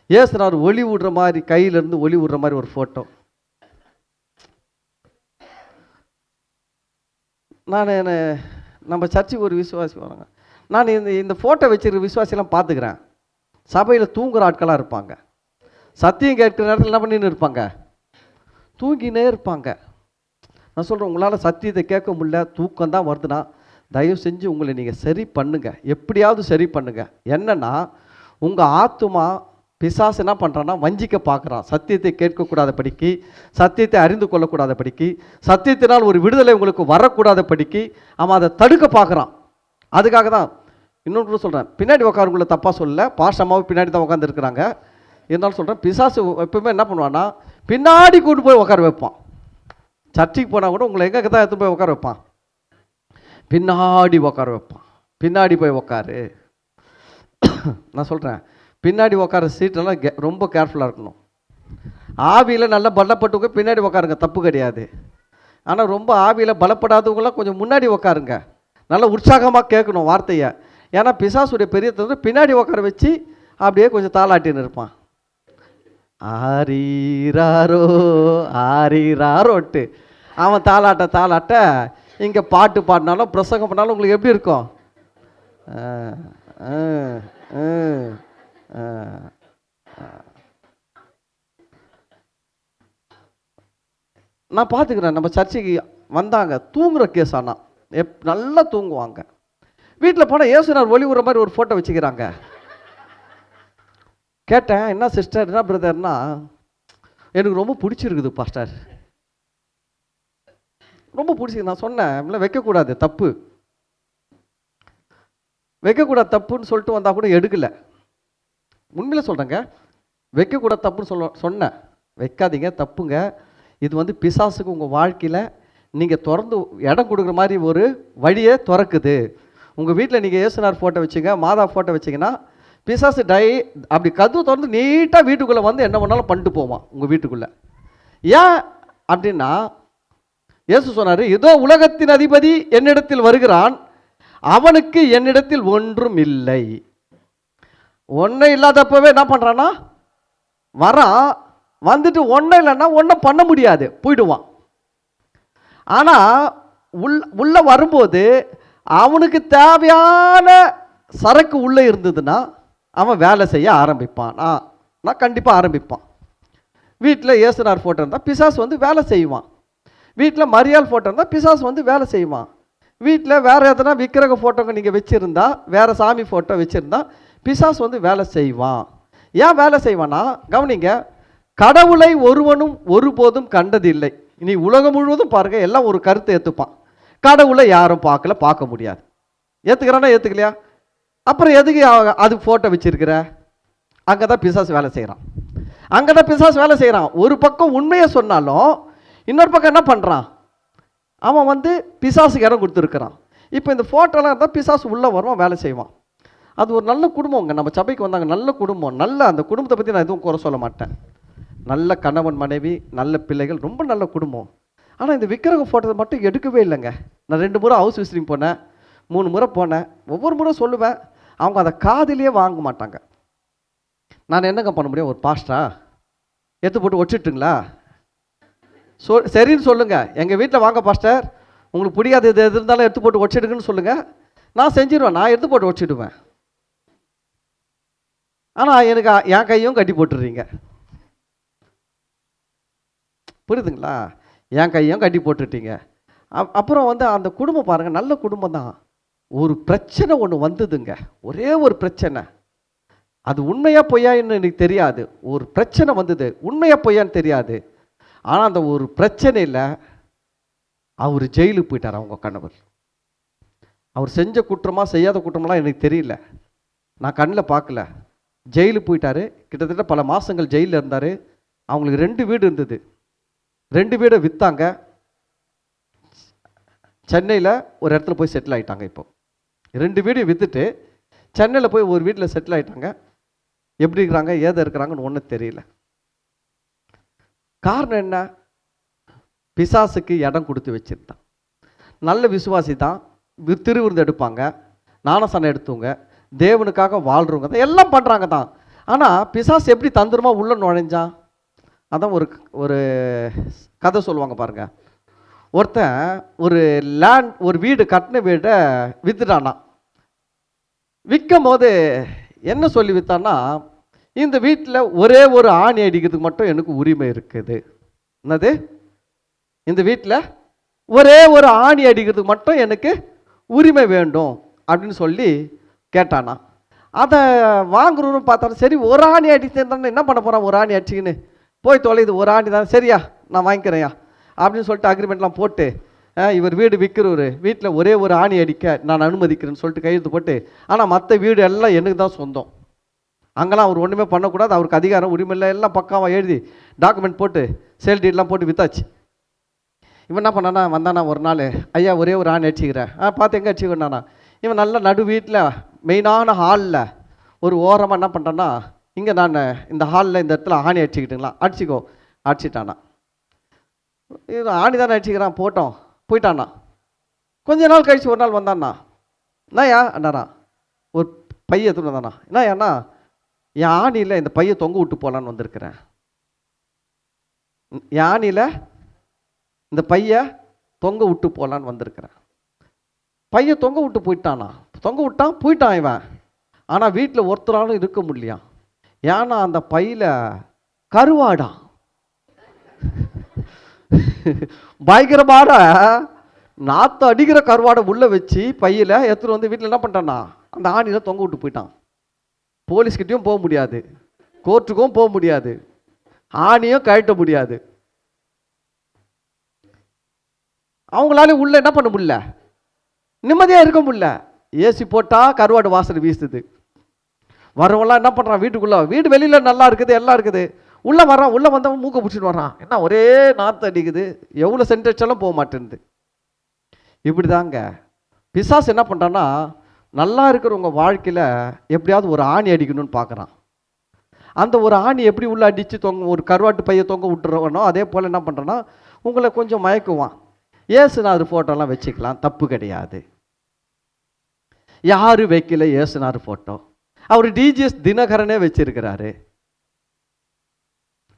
இயேசுநாதர் ஒளி விடுற மாதிரி, கையிலேருந்து ஒளி விடுற மாதிரி ஒரு ஃபோட்டோ. நம்ம சர்ச்சுக்கு ஒரு விசுவாசி வராங்க, நான் இந்த ஃபோட்டோ வச்சுருக்க விசுவாசியெல்லாம் பார்த்துக்கிறேன். சபையில் தூங்குகிற ஆட்களாக இருப்பாங்க. சத்தியம் கேட்குற நேரத்தில் என்ன பண்ணின்னு இருப்பாங்க? தூங்கினே இருப்பாங்க. நான் சொல்கிறேன், உங்களால் சத்தியத்தை கேட்க முடியல, தூக்கம் தான் வருதுன்னா தயவு செஞ்சு உங்களை நீங்கள் சரி பண்ணுங்கள், எப்படியாவது சரி பண்ணுங்கள். என்னென்னா, உங்கள் ஆத்துமா பிசாசு என்ன பண்ணுறான்னா வஞ்சிக்க பார்க்குறான். சத்தியத்தை கேட்கக்கூடாத படிக்கு, சத்தியத்தை அறிந்து கொள்ளக்கூடாத படிக்கு, சத்தியத்தினால் ஒரு விடுதலை உங்களுக்கு வரக்கூடாத படிக்கு அவன் அதை தடுக்க பார்க்குறான். அதுக்காக தான் இன்னொன்று சொல்கிறேன், பின்னாடி உட்காருக்குள்ள தப்பாக சொல்லலை, பாஷமாவும் பின்னாடி தான் உட்காந்துருக்குறாங்க. இருந்தாலும் சொல்கிறேன், பிசாசு எப்பவுமே என்ன பண்ணுவான்னா பின்னாடி கூட்டு போய் உட்கார வைப்பான். சர்ச்சுக்கு போனால் கூட உங்களை எங்கே தான் எடுத்து போய் உட்கார வைப்பான்? பின்னாடி உட்கார வைப்பான். பின்னாடி போய் உட்காரு. நான் சொல்கிறேன், பின்னாடி உட்கார சீட்டெல்லாம் ரொம்ப கேர்ஃபுல்லாக இருக்கணும். ஆவியில் நல்லா பலப்பட்டவங்க பின்னாடி உட்காருங்க, தப்பு கிடையாது. ஆனால் ரொம்ப ஆவியில் பலப்படாதவங்களாம் கொஞ்சம் முன்னாடி உட்காருங்க, நல்லா உற்சாகமாக கேட்கணும் வார்த்தையை. ஏன்னா பிசாசுடைய பெரிய தந்தை பின்னாடி உட்கார வச்சு அப்படியே கொஞ்சம் தாளாட்டின்னு இருப்பான். ஆரீராரோ ஆரீராரோட்டு அவன் தாளாட்ட இங்கே பாட்டு பாடினாலும் பிரசங்கம் பண்ணாலும் உங்களுக்கு எப்படி இருக்கும்? நான் பார்த்துக்கிறேன், நம்ம சர்ச்சைக்கு வந்தாங்க தூங்குற கேஸ், ஆனால் நல்லா தூங்குவாங்க. வீட்டில் போனால் இயேசுநாதர் ஒளி விடுற மாதிரி ஒரு ஃபோட்டோ வச்சுக்கிறாங்க. கேட்டேன், என்ன சிஸ்டர், என்ன பிரதர்னா, எனக்கு ரொம்ப பிடிச்சிருக்குது பாஸ்டர், ரொம்ப பிடிச்சிருக்கு. நான் சொன்னேன், இல்லை வைக்கக்கூடாது, தப்பு, வைக்கக்கூடாது தப்புன்னு சொல்லிட்டு வந்தால் கூட எடுக்கலை. உண்மையில சொல்கிறேங்க, வைக்கக்கூடாது தப்புன்னு சொன்னேன். வைக்காதீங்க, தப்புங்க. இது வந்து பிசாசுக்கு உங்கள் வாழ்க்கையில் நீங்கள் திறந்து இடம் கொடுக்குற மாதிரி ஒரு வழியை திறக்குது. உங்கள் வீட்டில் நீங்கள் இயேசுநாதர் ஃபோட்டோ வச்சுங்க, மாதா ஃபோட்டோ வச்சிங்கன்னா பிசாசு அப்படி கதவு திறந்து நீட்டாக வீட்டுக்குள்ளே வந்து என்ன பண்ணாலும் பண்ணிட்டு போவான் உங்கள் வீட்டுக்குள்ளே. ஏன் அப்படின்னா, இயேசு சொன்னார், இதோ உலகத்தின் அதிபதி என்னிடத்தில் வருகிறான், அவனுக்கு என்னிடத்தில் ஒன்றும் இல்லை. ஒன்றும் இல்லாதப்பவே என்ன பண்ணுறான்னா வரான், வந்துட்டு ஒன்றும் இல்லைன்னா ஒன்றும் பண்ண முடியாது, போயிடுவான். ஆனால் உள்ள வரும்போது அவனுக்கு தேவையான சரக்கு உள்ளே இருந்ததுன்னா அவன் வேலை செய்ய ஆரம்பிப்பான். நான் கண்டிப்பாக ஆரம்பிப்பான். வீட்டில் இயேசுநாதர் ஃபோட்டோ இருந்தால் பிசாசு வந்து வேலை செய்வான். வீட்டில் மரியாள் ஃபோட்டோ இருந்தால் பிசாசு வந்து வேலை செய்வான். வீட்டில் வேறு எதனா விக்கிரக ஃபோட்டோங்க நீங்கள் வச்சுருந்தா, வேறு சாமி ஃபோட்டோ வச்சுருந்தா பிசாசு வந்து வேலை செய்வான். ஏன் வேலை செய்வானா, கவனிங்க, கடவுளை ஒருவனும் ஒருபோதும் கண்டதில்லை. நீ உலகம் முழுவதும் பாருங்க, எல்லாம் ஒரு கருத்தை ஏற்றுப்பான், கடவுளை யாரும் பார்க்கல, பார்க்க முடியாது. ஏற்றுக்கிறானா ஏற்றுக்கலையா? அப்புறம் எதுக்கு அது ஃபோட்டோ வச்சிருக்கிற? அங்கே தான் பிசாசு வேலை செய்கிறான். அங்கே தான் பிசாசு வேலை செய்கிறான். ஒரு பக்கம் உண்மையை சொன்னாலும் இன்னொரு பக்கம் என்ன பண்ணுறான்? அவன் வந்து பிசாசுக்கு இடம் கொடுத்துருக்கிறான். இப்போ இந்த ஃபோட்டோலாம் இருந்தால் பிசாசு உள்ளே வருவான், வேலை செய்வான். அது ஒரு நல்ல குடும்பங்க. நம்ம சபைக்கு வந்தாங்க, நல்ல குடும்பம். நல்ல அந்த குடும்பத்தை பற்றி நான் எதுவும் குறை சொல்ல மாட்டேன். நல்ல கணவன் மனைவி, நல்ல பிள்ளைகள், ரொம்ப நல்ல குடும்பம். ஆனால் இந்த விக்கிரக ஃபோட்டோ மட்டும் எடுக்கவே இல்லைங்க. நான் 2 முறை ஹவுஸ் விசிட்டிங் போனேன், 3 முறை போனேன். ஒவ்வொரு முறை சொல்லுவேன், அவங்க அதை காதிலேயே வாங்க மாட்டாங்க. நான் என்னங்க பண்ண முடியும்? ஒரு பாஸ்டரா எடுத்து போட்டு ஒடிச்சிட்டுங்களா? சரின்னு சொல்லுங்கள். எங்கள் வீட்டில் வாங்க பாஸ்டர், உங்களுக்கு பிடிக்காது எது இருந்தாலும் எடுத்து போட்டு ஒடிச்சிடுங்கன்னு சொல்லுங்கள், நான் செஞ்சிடுவேன். நான் எடுத்து போட்டு ஒடிச்சிடுவேன். ஆனால் எனக்கு என் கையும் கட்டி போட்டுடுறீங்க. புரியுதுங்களா? என் கையும் கட்டி போட்டுட்டீங்க. அப்புறம் வந்து அந்த குடும்பம் பாருங்கள், நல்ல குடும்பம் தான். ஒரு பிரச்சனை ஒன்று வந்ததுங்க, ஒரே ஒரு பிரச்சனை. அது உண்மையா பொய்யான்னு எனக்கு தெரியாது. ஒரு பிரச்சனை வந்தது, உண்மையா பொய்யான்னு தெரியாது. ஆனால் அந்த ஒரு பிரச்சனையில் அவர் ஜெயிலுக்கு போயிட்டார். அவங்க கணவர் அவர் செஞ்ச குற்றமா செய்யாத குற்றமெல்லாம் எனக்கு தெரியல, நான் கண்ணில் பார்க்கல. ஜெயிலுக்கு போயிட்டார். கிட்டத்தட்ட பல மாதங்கள் ஜெயிலில் இருந்தார். அவங்களுக்கு 2 வீடு இருந்தது. 2 வீடை விற்றாங்க. சென்னையில் ஒரு இடத்துல போய் செட்டில் ஆகிட்டாங்க. இப்போ 2 வீடு விற்றுட்டு சென்னையில் போய் ஒரு வீட்டில் செட்டில் ஆகிட்டாங்க. எப்படி இருக்கிறாங்க, ஏதோ இருக்கிறாங்கன்னு ஒன்றும் தெரியல. காரணம் என்ன? பிசாசுக்கு இடம் கொடுத்து வச்சிருந்தான். நல்ல விசுவாசி தான், திருவிருந்து எடுப்பாங்க, ஞானஸ்நானம் எடுத்துவங்க, தேவனுக்காக வாழ்றவங்க தான், எல்லாம் பண்ணுறாங்க தான். ஆனால் பிசாசு எப்படி தந்திரமாக உள்ள நுழைஞ்சான்? அதான் ஒரு கதை சொல்லுவாங்க பாருங்க. ஒருத்தன் ஒரு வீடு கட்டின வீடை வித்துட்டானா. விற்கும் போது என்ன சொல்லி வித்தான்னா, இந்த வீட்டில் ஒரே ஒரு ஆணி அடிக்கிறதுக்கு மட்டும் எனக்கு உரிமை இருக்குது. என்னது? இந்த வீட்டில் ஒரே ஒரு ஆணி அடிக்கிறதுக்கு மட்டும் எனக்கு உரிமை வேண்டும் அப்படின்னு சொல்லி கேட்டானா. அதை வாங்குறவரும் பார்த்தாலும் சரி, ஒரு ஆணி அடிச்சுன்னு என்ன பண்ண போகிறான்? ஒரு ஆணி அடிச்சிக்கின்னு போய் தொலைது, ஒரு ஆணி தான், சரியா நான் வாங்கிக்கிறேன்யா அப்படின்னு சொல்லிட்டு அக்ரிமெண்ட்லாம் போட்டு, இவர் வீடு விற்கிறவர் வீட்டில் ஒரே ஒரு ஆணி அடிக்க நான் அனுமதிக்கிறேன்னு சொல்லிட்டு கையெழுத்து போட்டு, ஆனால் மற்ற வீடு எல்லாம் எனக்கு தான் சொந்தம், அங்கெல்லாம் அவர் ஒன்றுமே பண்ணக்கூடாது, அவருக்கு அதிகாரம் உரிமை இல்லை, எல்லாம் பக்காவாக எழுதி டாக்குமெண்ட் போட்டு சேல் டீட்லாம் போட்டு வித்தாச்சு. இவன் என்ன பண்ணானா, வந்தானா ஒரு நாள், ஐயா ஒரே ஒரு ஆணி அடிச்சுக்கிறேன். பார்த்து எங்கே அடிச்சுக்கணானா, இவன் நல்ல நடு வீட்டில் மெயினான ஹாலில் ஒரு ஓரமாக என்ன பண்ணுறான்னா, இங்கே நான் இந்த ஹாலில் இந்த இடத்துல ஆணி அடிச்சுக்கிட்டுங்களா, அடிச்சிக்கோ அடிச்சிட்டானா. இது ஆணி தானே அடிச்சுக்கிறான், போட்டோம் போயிட்டானா. கொஞ்ச நாள் கழிச்சு ஒரு நாள் வந்தான்னா, என்னயா அண்ணாரா ஒரு பைய எடுத்துன்னு வந்தானா, என்ன ஏன்னா என் ஆணியில் இந்த பையை தொங்க விட்டு போகலான்னு வந்திருக்கிறேன். என் ஆணியில் இந்த பைய தொங்க விட்டு போகலான்னு வந்திருக்கிறேன். பைய தொங்க விட்டு போயிட்டானா, தொங்க விட்டான் போயிட்டான் இவன். ஆனால் வீட்டில் ஒருத்தராலும் இருக்க முடியலையா, ஏன்னா அந்த பையில கருவாடா, பயங்கரமான நாற்று அடிக்கிற கருவாடை உள்ள வச்சு பையில எடுத்துட்டு வந்து வீட்டில் என்ன பண்ணிட்டானா, அந்த ஆணியில் தொங்க விட்டு போயிட்டான். போலீஸ்கிட்டையும் போக முடியாது, கோர்ட்டுக்கும் போக முடியாது, ஆணியும் கழட்ட முடியாது. அவங்களால உள்ள என்ன பண்ண முடியல, நிம்மதியாக இருக்க முடியல. ஏசி போட்டால் கருவாடு வாசனை வீசுது. வரவெல்லாம் என்ன பண்ணுறான், வீட்டுக்குள்ளே, வீடு வெளியில் நல்லா இருக்குது எல்லாம் இருக்குது, உள்ளே வரான், உள்ளே வந்தவன் மூக்க பிடிச்சிட்டு வரான், என்ன ஒரே நாற்று அடிக்குது, எவ்வளோ சென்ட் அடிச்சாலும் போக மாட்டேன்து. இப்படி தாங்க பிசாசு என்ன பண்ணுறான்னா, நல்லா இருக்கிறவங்க வாழ்க்கையில் எப்படியாவது ஒரு ஆணி அடிக்கணும்னு பார்க்குறான். அந்த ஒரு ஆணி எப்படி உள்ள அடித்து ஒரு கருவாட்டு பையை தொங்க விட்டுறவனோ அதே போல் என்ன பண்ணுறான்னா, உங்களை கொஞ்சம் மயக்குவான். ஏசுநாதர் ஃபோட்டோலாம் வச்சுக்கலாம், தப்பு கிடையாது. யாரு வைக்கல ஏசுநாதர் ஃபோட்டோ, அவர் டிஜிஎஸ் தினகரனே வச்சிருக்கிறாரு.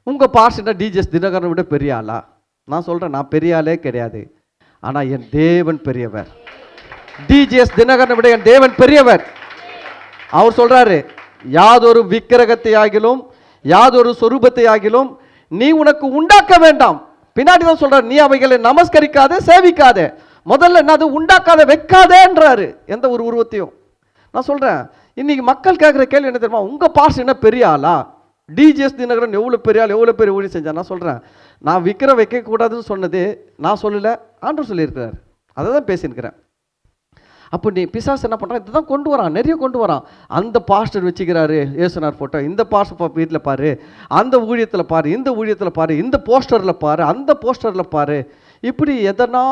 உங்கள் பாஸ்டர்னா டிஜிஎஸ் தினகரனை விட பெரிய ஆளா? நான் சொல்கிறேன், நான் பெரிய ஆளே கிடையாது, ஆனால் என் தேவன் பெரியவர். டிஜிஎஸ் தினகரனை விட என் தேவன் பெரியவர். அவர் சொல்றாரு, யாதொரு விக்கிரகத்தை ஆகிலும் யாதொரு சொரூபத்தை ஆகிலும் நீ உனக்கு உண்டாக்க வேண்டாம். பின்னாடி தான் சொல்றாரு, நீ அவைகளை நமஸ்கரிக்காதே சேவிக்காதே. முதல்ல என்னது, உண்டாக்காத வைக்காதேன்றாரு எந்த ஒரு உருவத்தையும். நான் சொல்றேன், இன்னைக்கு மக்கள் கேட்குற கேள்வி என்ன தெரியுமா, உங்க பாஸ்டர் என்ன பெரிய ஆளா, டிஜிஎஸ் தினகரன் எவ்வளோ பெரிய ஆள், எவ்வளோ பெரிய ஊழியம் செஞ்சா? நான் சொல்றேன், நான் விக்கிரம் வைக்கக்கூடாதுன்னு சொன்னது நான் சொல்லலை, ஆண்டவர் சொல்லியிருக்கிறார், அதை தான் பேசியிருக்கிறேன். அப்போ நீ பிசாசு என்ன பண்ணுறான், இதுதான் கொண்டு வரான், நிறைய கொண்டு வரான். அந்த பாஸ்டர் வச்சுக்கிறாரு ஏசுனார் ஃபோட்டோ, இந்த பாஸ்டர் வீட்டில் பாரு, அந்த ஊழியத்தில் பாரு, இந்த ஊழியத்தில் பாரு, இந்த போஸ்டரில் பாரு, அந்த போஸ்டரில் பாரு, இப்படி எதனா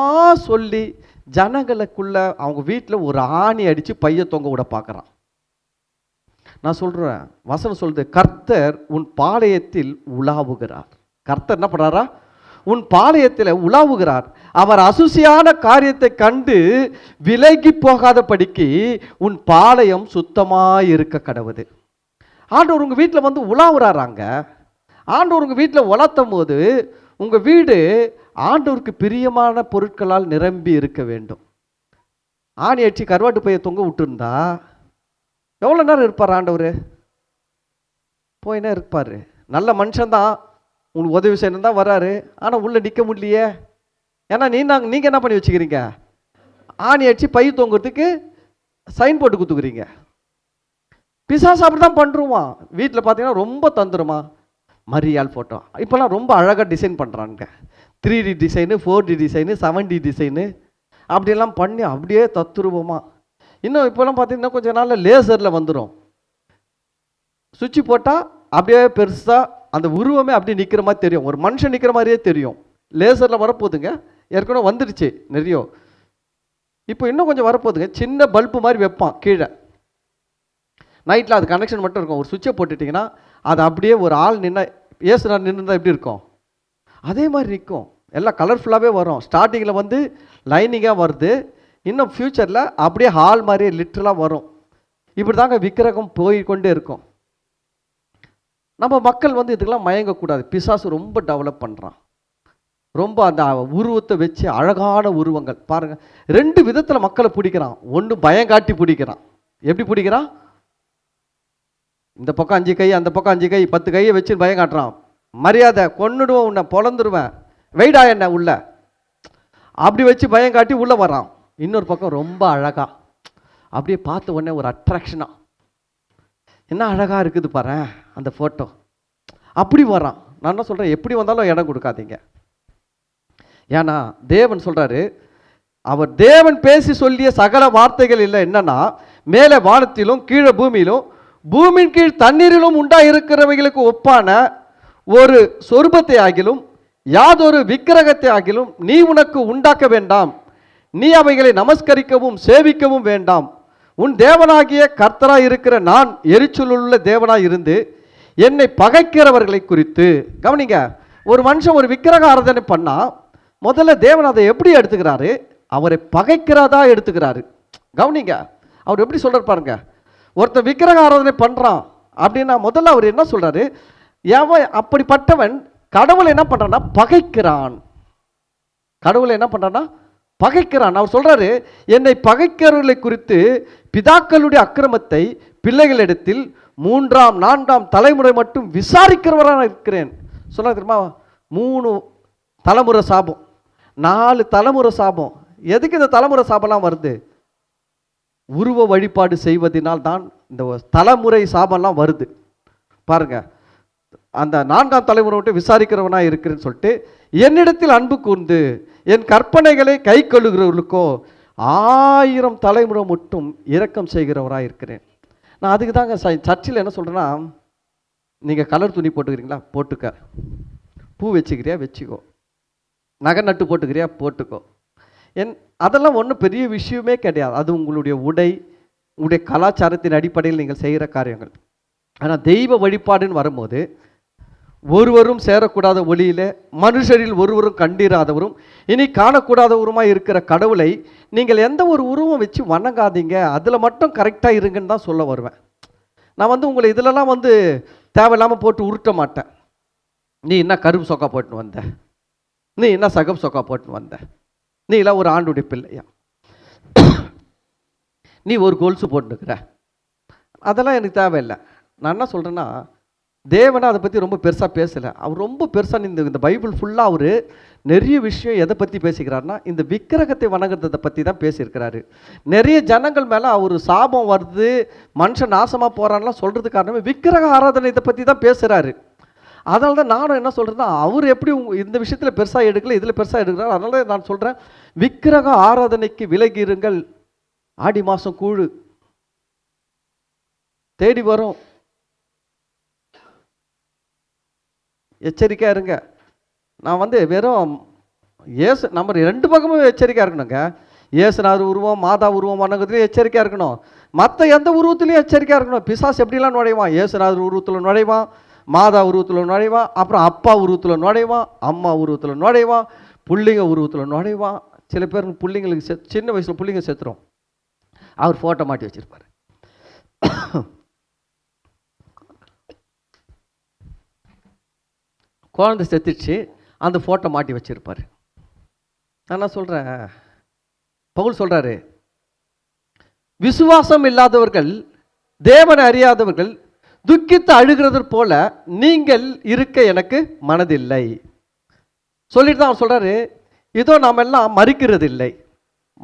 சொல்லி ஜனங்களுக்குள்ள அவங்க வீட்டில் ஒரு ஆணி அடித்து பைய தொங்க விட பார்க்குறான். நான் சொல்கிறேன், வசனம் சொல்லுது, கர்த்தர் உன் பாளையத்தில் உலாவுகிறார். கர்த்தர் என்ன பண்ணுறாரா, உன் பாளையத்தில் உலாவுகிறார். அவர் அசுசியான காரியத்தை கண்டு விலகி போகாதபடிக்கு உன் பாளையம் சுத்தமாக இருக்க கடவுது. ஆண்டவர் உங்கள் வீட்டில் வந்து உலாவுறாராங்க. ஆண்டவர் உங்கள் வீட்டில் உலாத்தும் போது உங்கள் வீடு ஆண்டவருக்கு பிரியமான பொருட்களால் நிரம்பி இருக்க வேண்டும். ஆணி அடிச்சு கருவாட்டு பைய தொங்க விட்டுருந்தா எவ்வளோ நேரம் இருப்பார் ஆண்டவர்? போயினே இருப்பார். நல்ல மனுஷன்தான், உங்களுக்கு உதவி செய்யணும் தான் வராரு, ஆனால் உள்ளே நிற்க முடியலையே. ஏன்னா நீங்கள் என்ன பண்ணி வச்சுக்கிறீங்க, ஆணி அடிச்சு பை தொங்குறதுக்கு சைன் போட்டு கொடுத்துக்கிறீங்க. பிசாசு அப்படி தான் பண்ணுருவான். வீட்டில் பார்த்தீங்கன்னா ரொம்ப தந்துருமா மரியாள் ஃபோட்டோ இப்போலாம் ரொம்ப அழகாக டிசைன் பண்ணுறாங்க. 3D design, 4D design, 7D design அப்படியெல்லாம் பண்ணி அப்படியே தத்துருவமா. இன்னும் இப்போலாம் பார்த்தீங்கன்னா கொஞ்சம் நாளில் லேசரில் வந்துடும். சுவிட்சு போட்டால் அப்படியே பெருசாக அந்த உருவமே அப்படி நிற்கிற மாதிரி தெரியும், ஒரு மனுஷன் நிற்கிற மாதிரியே தெரியும். லேசரில் வரப்போகுதுங்க, ஏற்கனவே வந்துடுச்சு நிறைய. இப்போ இன்னும் கொஞ்சம் வரப்போகுதுங்க. சின்ன பல்பு மாதிரி வைப்பான் கீழே, நைட்டில் அது கனெக்ஷன் மட்டும் இருக்கும். ஒரு சுவிட்சை போட்டுட்டிங்கன்னா அது அப்படியே ஒரு ஆள் நின்னா, ஏசுனார் நின்றுதான் எப்படி இருக்கும் அதே மாதிரி நிற்கும். எல்லாம் கலர்ஃபுல்லாகவே வரும். ஸ்டார்டிங்கில் வந்து லைனிங்காக வருது, இன்னும் ஃப்யூச்சரில் அப்படியே ஹால் மாதிரியே லிட்டரலாக வரும். இப்படி தாங்க விக்கிரகம் போய்கொண்டே இருக்கும். நம்ம மக்கள் வந்து இதுக்கெல்லாம் மயங்கக்கூடாது. பிசாசு ரொம்ப டெவலப் பண்ணுறான். ரொம்ப அந்த உருவத்தை வச்சு அழகான உருவங்கள் பாருங்கள். 2 விதத்தில் மக்களை பிடிக்கிறான். ஒன்று பயங்காட்டி பிடிக்கிறான். எப்படி பிடிக்கிறான்? இந்த பக்கம் 5 கை, அந்த பக்கம் 5 கை, 10 கையை வச்சு பயம் காட்டுறான். மரியாதை, கொன்னுடுவோம், உன்னை பொழந்துருவேன், வெயிடா என்ன உள்ள, அப்படி வச்சு பயம் காட்டி உள்ளே வர்றான். இன்னொரு பக்கம் ரொம்ப அழகா, அப்படியே பார்த்த உடனே ஒரு அட்ராக்ஷனா, என்ன அழகா இருக்குது பாரு அந்த ஃபோட்டோ, அப்படி வர்றான். நான் என்ன சொல்கிறேன், எப்படி வந்தாலும் இடம் கொடுக்காதீங்க. ஏன்னா தேவன் சொல்கிறாரு, அவர் தேவன் பேசி சொல்லிய சகல வார்த்தைகள் இல்லை என்னன்னா, மேலே வானத்திலும் கீழே பூமியிலும் பூமியின் கீழ் தண்ணீரிலும் உண்டாயிருக்கிறவைகளுக்கு ஒப்பான ஒரு சொரூபத்தை ஆகிலும் யாதொரு விக்கிரகத்தை ஆகிலும் நீ உனக்கு உண்டாக்க வேண்டாம். நீ அவைகளை நமஸ்கரிக்கவும் சேவிக்கவும் வேண்டாம். உன் தேவனாகிய கர்த்தராய் இருக்கிற நான் எரிச்சலுள்ள தேவனாய் இருந்து என்னை பகைக்கிறவர்களை குறித்து. கவனிங்க, ஒரு மனுஷன் ஒரு விக்கிரக ஆராதனை பண்ணா முதல்ல தேவன் அதை எப்படி எடுத்துக்கிறாரு? அவரை பகைக்கிறதா எடுத்துக்கிறாரு. கவனிங்க, அவர் எப்படி சொல்றாரு பாருங்க. ஒருத்தன் விக்கிரக ஆராதனை பண்றான் அப்படின்னா முதல்ல அவர் என்ன சொல்றாரு, அப்படிப்பட்டவன் கடவுளை என்ன பண்றான்னா பகைக்கிறான். கடவுளை என்ன பண்றான்னா பகைக்கிறான். அவர் சொல்றாரு, என்னை பகைக்கிறவர்களை குறித்து பிதாக்களுடைய அக்கிரமத்தை பிள்ளைகளிடத்தில் 3ஆம் 4ஆம் தலைமுறை மட்டும் விசாரிக்கிறவராக இருக்கிறேன். சொல்ல தெரியுமா, 3 தலைமுறை சாபம், 4 தலைமுறை சாபம். எதுக்கு இந்த தலைமுறை சாபம்லாம் வருது? உருவ வழிபாடு செய்வதனால் தான் இந்த தலைமுறை சாபம்லாம் வருது. பாருங்க, அந்த 4ஆம் தலைமுறை விட்டு விசாரிக்கிறவனா இருக்கிறேன்னு சொல்லிட்டு, என்னிடத்தில் அன்பு கூர்ந்து என் கற்பனைகளை கை கொள்ளுகிறவர்களுக்கோ 1000 தலைமுறை மட்டும் இரக்கம் செய்கிறவராக இருக்கிறேன். நான் அதுக்கு தாங்க சர்ச்சில் என்ன சொல்கிறேன்னா, நீங்கள் கலர் துணி போட்டுக்கிறீங்களா, போட்டுக்க. பூ வச்சுக்கிறியா வச்சுக்கோ. நகை நட்டு போட்டுக்கிறியா போட்டுக்கோ. அதெல்லாம் ஒன்றும் பெரிய விஷயமே கிடையாது. அது உங்களுடைய உங்களுடைய கலாச்சாரத்தின் அடிப்படையில் நீங்கள் செய்கிற காரியங்கள். ஆனால் தெய்வ வழிபாடுன்னு வரும்போது, ஒருவரும் சேரக்கூடாத ஒளியில் மனுஷரில் ஒருவரும் கண்டிராதவரும் இனி காணக்கூடாதவருமாய் இருக்கிற கடவுளை நீங்கள் எந்த ஒரு உருவம் வச்சு வணங்காதீங்க, அதில் மட்டும் கரெக்டாக இருங்கன்னு தான் சொல்ல வருவேன். நான் வந்து உங்களை இதிலெல்லாம் வந்து தேவையில்லாமல் போட்டு உருட்ட மாட்டேன். நீ என்ன கருப்பு சொக்கா போட்டுன்னு வந்த, நீ என்ன சகப்பு சொக்கா போட்டுன்னு வந்த, நீ எல்லாம் ஒரு ஆண்டுடைய பிள்ளையா, நீ ஒரு கொலுசு போட்டுக்கிற, அதெல்லாம் எனக்கு தேவையில்லை. நான் என்ன சொல்கிறேன்னா, தேவனை அதை பற்றி ரொம்ப பெருசாக பேசலை. அவர் ரொம்ப பெருசாக இந்த பைபிள் ஃபுல்லாக அவர் நிறைய விஷயம் எதை பற்றி பேசிக்கிறாருன்னா, இந்த விக்கிரகத்தை வணங்குறதை பற்றி தான் பேசியிருக்கிறாரு. நிறைய ஜனங்கள் மேலே அவர் சாபம் வருது, மனுஷன் நாசமாக போகிறான்லாம் சொல்கிறது காரணமே விக்கிரக ஆராதனை இதை பற்றி தான் பேசுகிறாரு. அதனால தான் நானும் என்ன சொல்கிறேன்னா, அவர் எப்படி இந்த விஷயத்தில் பெருசாக எடுக்கல, இதில் பெருசாக எடுக்கிறார். அதனால நான் சொல்கிறேன், விக்கிரக ஆராதனைக்கு விலகி இருங்கள். ஆடி மாதம் கூழு தேடி வரும். எச்சரிக்கையாக இருங்க. நான் வெறும் ஏசு நம்ம ரெண்டு பக்கமும் எச்சரிக்கையாக இருக்கணுங்க. ஏசுநாதர் உருவம், மாதா உருவம் வணங்குறதுலையும் எச்சரிக்கையாக இருக்கணும். மற்ற எந்த உருவத்துலையும் எச்சரிக்கையாக இருக்கணும். பிசாசு எப்படிலாம் நுழைவான்? ஏசுநாதர் உருவத்தில் நுழைவான், மாதா உருவத்தில் நுழைவான், அப்புறம் அப்பா உருவத்தில் நுழைவான், அம்மா உருவத்தில் நுழைவான், புள்ளிங்க உருவத்தில் நுழைவான். சில பேருக்கு பிள்ளைங்களுக்கு சின்ன வயசில் பிள்ளைங்க செத்துரும். அவர் ஃபோட்டோ மாட்டி வச்சிருப்பார். குழந்தை செத்துச்சு, அந்த ஃபோட்டோ மாட்டி வச்சிருப்பார். நான் சொல்கிறேன், பவுல் சொல்கிறாரு, விசுவாசம் இல்லாதவர்கள், தேவனை அறியாதவர்கள் துக்கித்து அழுகிறது போல நீங்கள் இருக்க எனக்கு மனதில்லை சொல்லிட்டு தான் அவர் சொல்கிறாரு. இதோ நாம் எல்லாம் மறிக்கிறது இல்லை,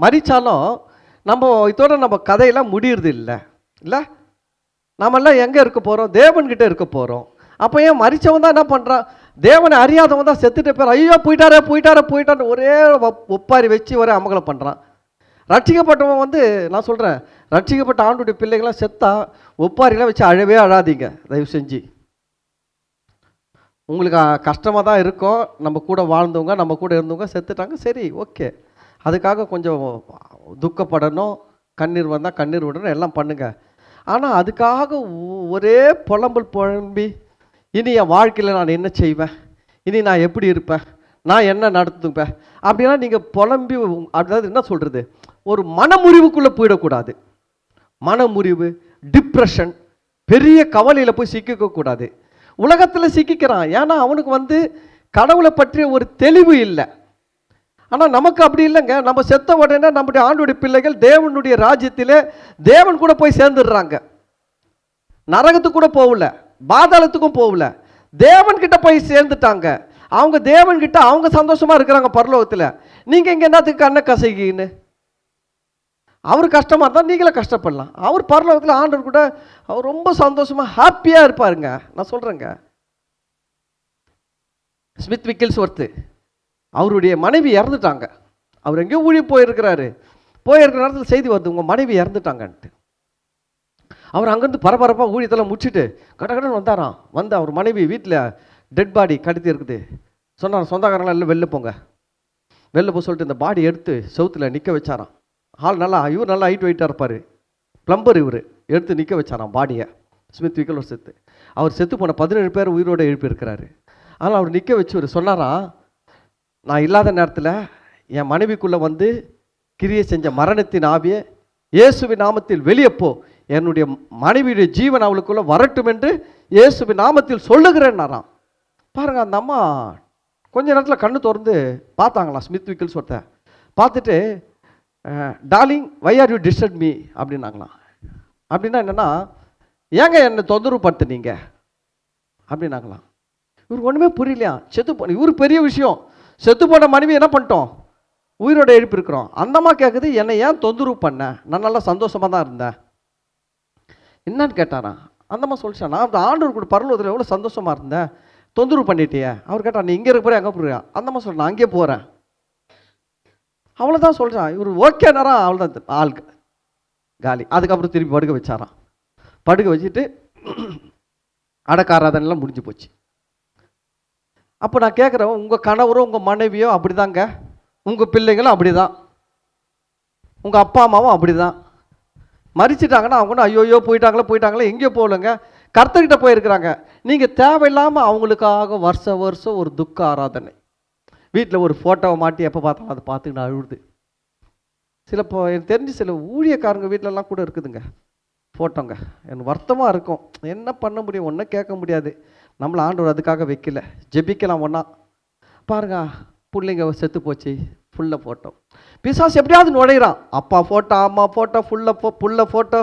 மறித்தாலும் நம்ம இதோட நம்ம கதையெல்லாம் முடியறது இல்லை. இல்லை, நாமெல்லாம் எங்கே இருக்க போகிறோம்? தேவன்கிட்ட இருக்க போகிறோம். அப்போ ஏன் மறித்தவன் தான் என்ன பண்ணுறான்? தேவனை அறியாதவன் தான் செத்துட்டு பேர் ஐயோ போயிட்டாரே போயிட்டாரே போயிட்டான்னு ஒரே ஒப்பாரி வச்சு ஒரே அமகலம் பண்ணுறான். ரட்சிக்கப்பட்டவன் நான் சொல்கிறேன், ரட்சிக்கப்பட்ட ஆண்டுடைய பிள்ளைகள்லாம் செத்தா ஒப்பாரிலாம் வச்சு அழவே அழாதீங்க தயவு செஞ்சு. உங்களுக்கு கஷ்டமாக தான் இருக்கும். நம்ம கூட வாழ்ந்தவங்க, நம்ம கூட இருந்தவங்க செத்துட்டாங்க, சரி ஓகே. அதுக்காக கொஞ்சம் துக்கப்படணும், கண்ணீர் வந்தால் கண்ணீர் விடணும், எல்லாம் பண்ணுங்க. ஆனால் அதுக்காக ஒரே புலம்பி இனி என் வாழ்க்கையில் நான் என்ன செய்வேன், இனி நான் எப்படி இருப்பேன், நான் என்ன நடத்துப்பேன் அப்படின்னா நீங்கள் புலம்பி, அதாவது என்ன சொல்கிறது, ஒரு மனமுறிவுக்குள்ளே போயிடக்கூடாது. மனமுறிவு, டிப்ரெஷன், பெரிய கவலையில் போய் சிக்கிக்கக்கூடாது. உலகத்தில் சிக்கிக்கிறான், ஏன்னா அவனுக்கு கடவுளை பற்றிய ஒரு தெளிவு இல்லை. ஆனால் நமக்கு அப்படி இல்லைங்க. நம்ம செத்த உடனே நம்முடைய ஆண்டுடைய பிள்ளைகள் தேவனுடைய ராஜ்யத்திலே தேவன் கூட போய் சேர்ந்துடுறாங்க. நரகத்துக்கு கூட போகல, பாதாளத்துக்கும் போகல, தேவன்கிட்ட போய் சேர்ந்துட்டாங்க. அவங்க தேவன்கிட்ட அவங்க சந்தோஷமா இருக்கிறாங்க பரலோகத்தில். நீங்கள் இங்கே என்னத்துக்கு கண்ணை கசகின்னு? அவர் கஷ்டமாக இருந்தால் நீங்களே கஷ்டப்படலாம். அவர் பரலோகத்தில் ஆண்டவர் கூட அவர் ரொம்ப சந்தோஷமாக ஹாப்பியாக இருப்பாருங்க. நான் சொல்கிறேங்க, ஸ்மித் விக்கில்ஸ்வொர்த் அவருடைய மனைவி இறந்துட்டாங்க. அவர் எங்கேயோ ஊழியம் போயிருக்கிறாரு. போயிருக்கிற நேரத்தில் செய்தி வருது, உங்கள் மனைவி இறந்துட்டாங்கன்ட்டு. அவர் அங்கேருந்து பரபரப்பாக ஊழியத்தெல்லாம் முடிச்சுட்டு கடகடன்னு வந்தாராம். அவர் மனைவி வீட்டில் டெட் பாடி கடத்தி இருக்குது. சொன்னார், சொந்தக்காரங்களாம் இல்லை வெளில போங்க, வெளில போக சொல்லிட்டு இந்த பாடி எடுத்து செவுத்தில் நிற்க வச்சாராம். இவர் நல்லா ஹைட் வெயிட்டாக இருப்பார், பிளம்பர். இவர் எடுத்து நிற்க வச்சாராம் பாடியை. ஸ்மித் விக்கில்ஸ்வொர்த் அவர் செத்து போன 17 பேர் உயிரோடு எழுப்பியிருக்கிறாரு. ஆனால் அவர் நிற்க வச்சு ஒரு சொன்னாராம், நான் இல்லாத நேரத்தில் என் மனைவிக்குள்ளே கிரியை செஞ்ச மரணத்தின் ஆவியை இயேசுவின் நாமத்தில் வெளியே போ, என்னுடைய மனைவியுடைய ஜீவன் அவளுக்குள்ளே வரட்டும் என்று இயேசுவின் நாமத்தில் சொல்லுகிறேன்னாராம். பாருங்கள், அந்த அம்மா கொஞ்ச நேரத்தில் கண்ணு திறந்து பார்த்தாங்களாம் ஸ்மித் விக்கில்ஸ்வொர்த்தை. பார்த்துட்டு, darling why are you disturb me அப்படின்னாங்களாம். அப்படின்னா என்னென்னா, ஏங்க என்னை தொந்தரவு படுத்துனீங்க அப்படின்னாங்களாம். இவருக்கு ஒன்றுமே புரியலையா. செத்து போன இவருக்கு பெரிய விஷயம், செத்து போன மனைவி என்ன பண்ணிட்டோம், உயிரோட எழுப்பியிருக்கிறோம். அந்தம்மா கேட்குது, என்னை ஏன் தொந்தரவு பண்ண, நான் நல்லா சந்தோஷமாக தான் இருந்தேன் என்னன்னு கேட்டாரான். அந்தம்மா சொல்லிச்சா, நான் ஆண்டவர் கூட பரலோகத்தில் எவ்வளோ சந்தோஷமாக இருந்தேன், தொந்தரவு பண்ணிட்டியே. அவர் கேட்டா, நீ இங்கே இருக்க போகிற எங்கே போறியா? அந்தம்மா சொல்கிறேன், நான் அங்கேயே போகிறேன். அவ்வளோதான் சொல்கிறான். இவர் ஓகேனாரா, அவ்வளோதான், ஆள் காலி. அதுக்கப்புறம் திருப்பி படுக்க வச்சாராம். படுக்க வச்சுட்டு அடக்காராதனெல்லாம் முடிஞ்சு போச்சு. அப்போ நான் கேட்குறேன், உங்கள் கணவரோ உங்கள் மனைவியோ அப்படி தாங்க, உங்கள் பிள்ளைங்களும் அப்படி தான், உங்கள் அப்பா அம்மாவும் அப்படி தான். மறிச்சிட்டாங்கன்னா அவங்க ஐயோயோ போயிட்டாங்களா எங்கேயோ போகலங்க, கர்த்தர்கிட்ட போயிருக்கிறாங்க. நீங்கள் தேவையில்லாமல் அவங்களுக்காக வருஷம் ஒரு துக்க ஆராதனை, வீட்டில் ஒரு ஃபோட்டோவை மாட்டி எப்போ பார்த்தாலும் அதை பார்த்துக்கிட்டு அழுகுது. எனக்கு தெரிஞ்சு சில ஊழியக்காரங்க வீட்டிலலாம் கூட இருக்குதுங்க ஃபோட்டோங்க. எனக்கு வருத்தமாக இருக்கும். என்ன பண்ண முடியும், ஒன்றும் கேட்க முடியாது. நம்மளை ஆண்டவர் அதுக்காக வைக்கல, ஜெபிக்கலாம் ஒன்றா. பாருங்க, பிள்ளைங்க செத்து போச்சு, ஃபுல்லாக ஃபோட்டோ. பிசாசு எப்படியாவது நுழையிறான். அப்பா ஃபோட்டோ, அம்மா ஃபோட்டோ, புள்ள ஃபோட்டோ,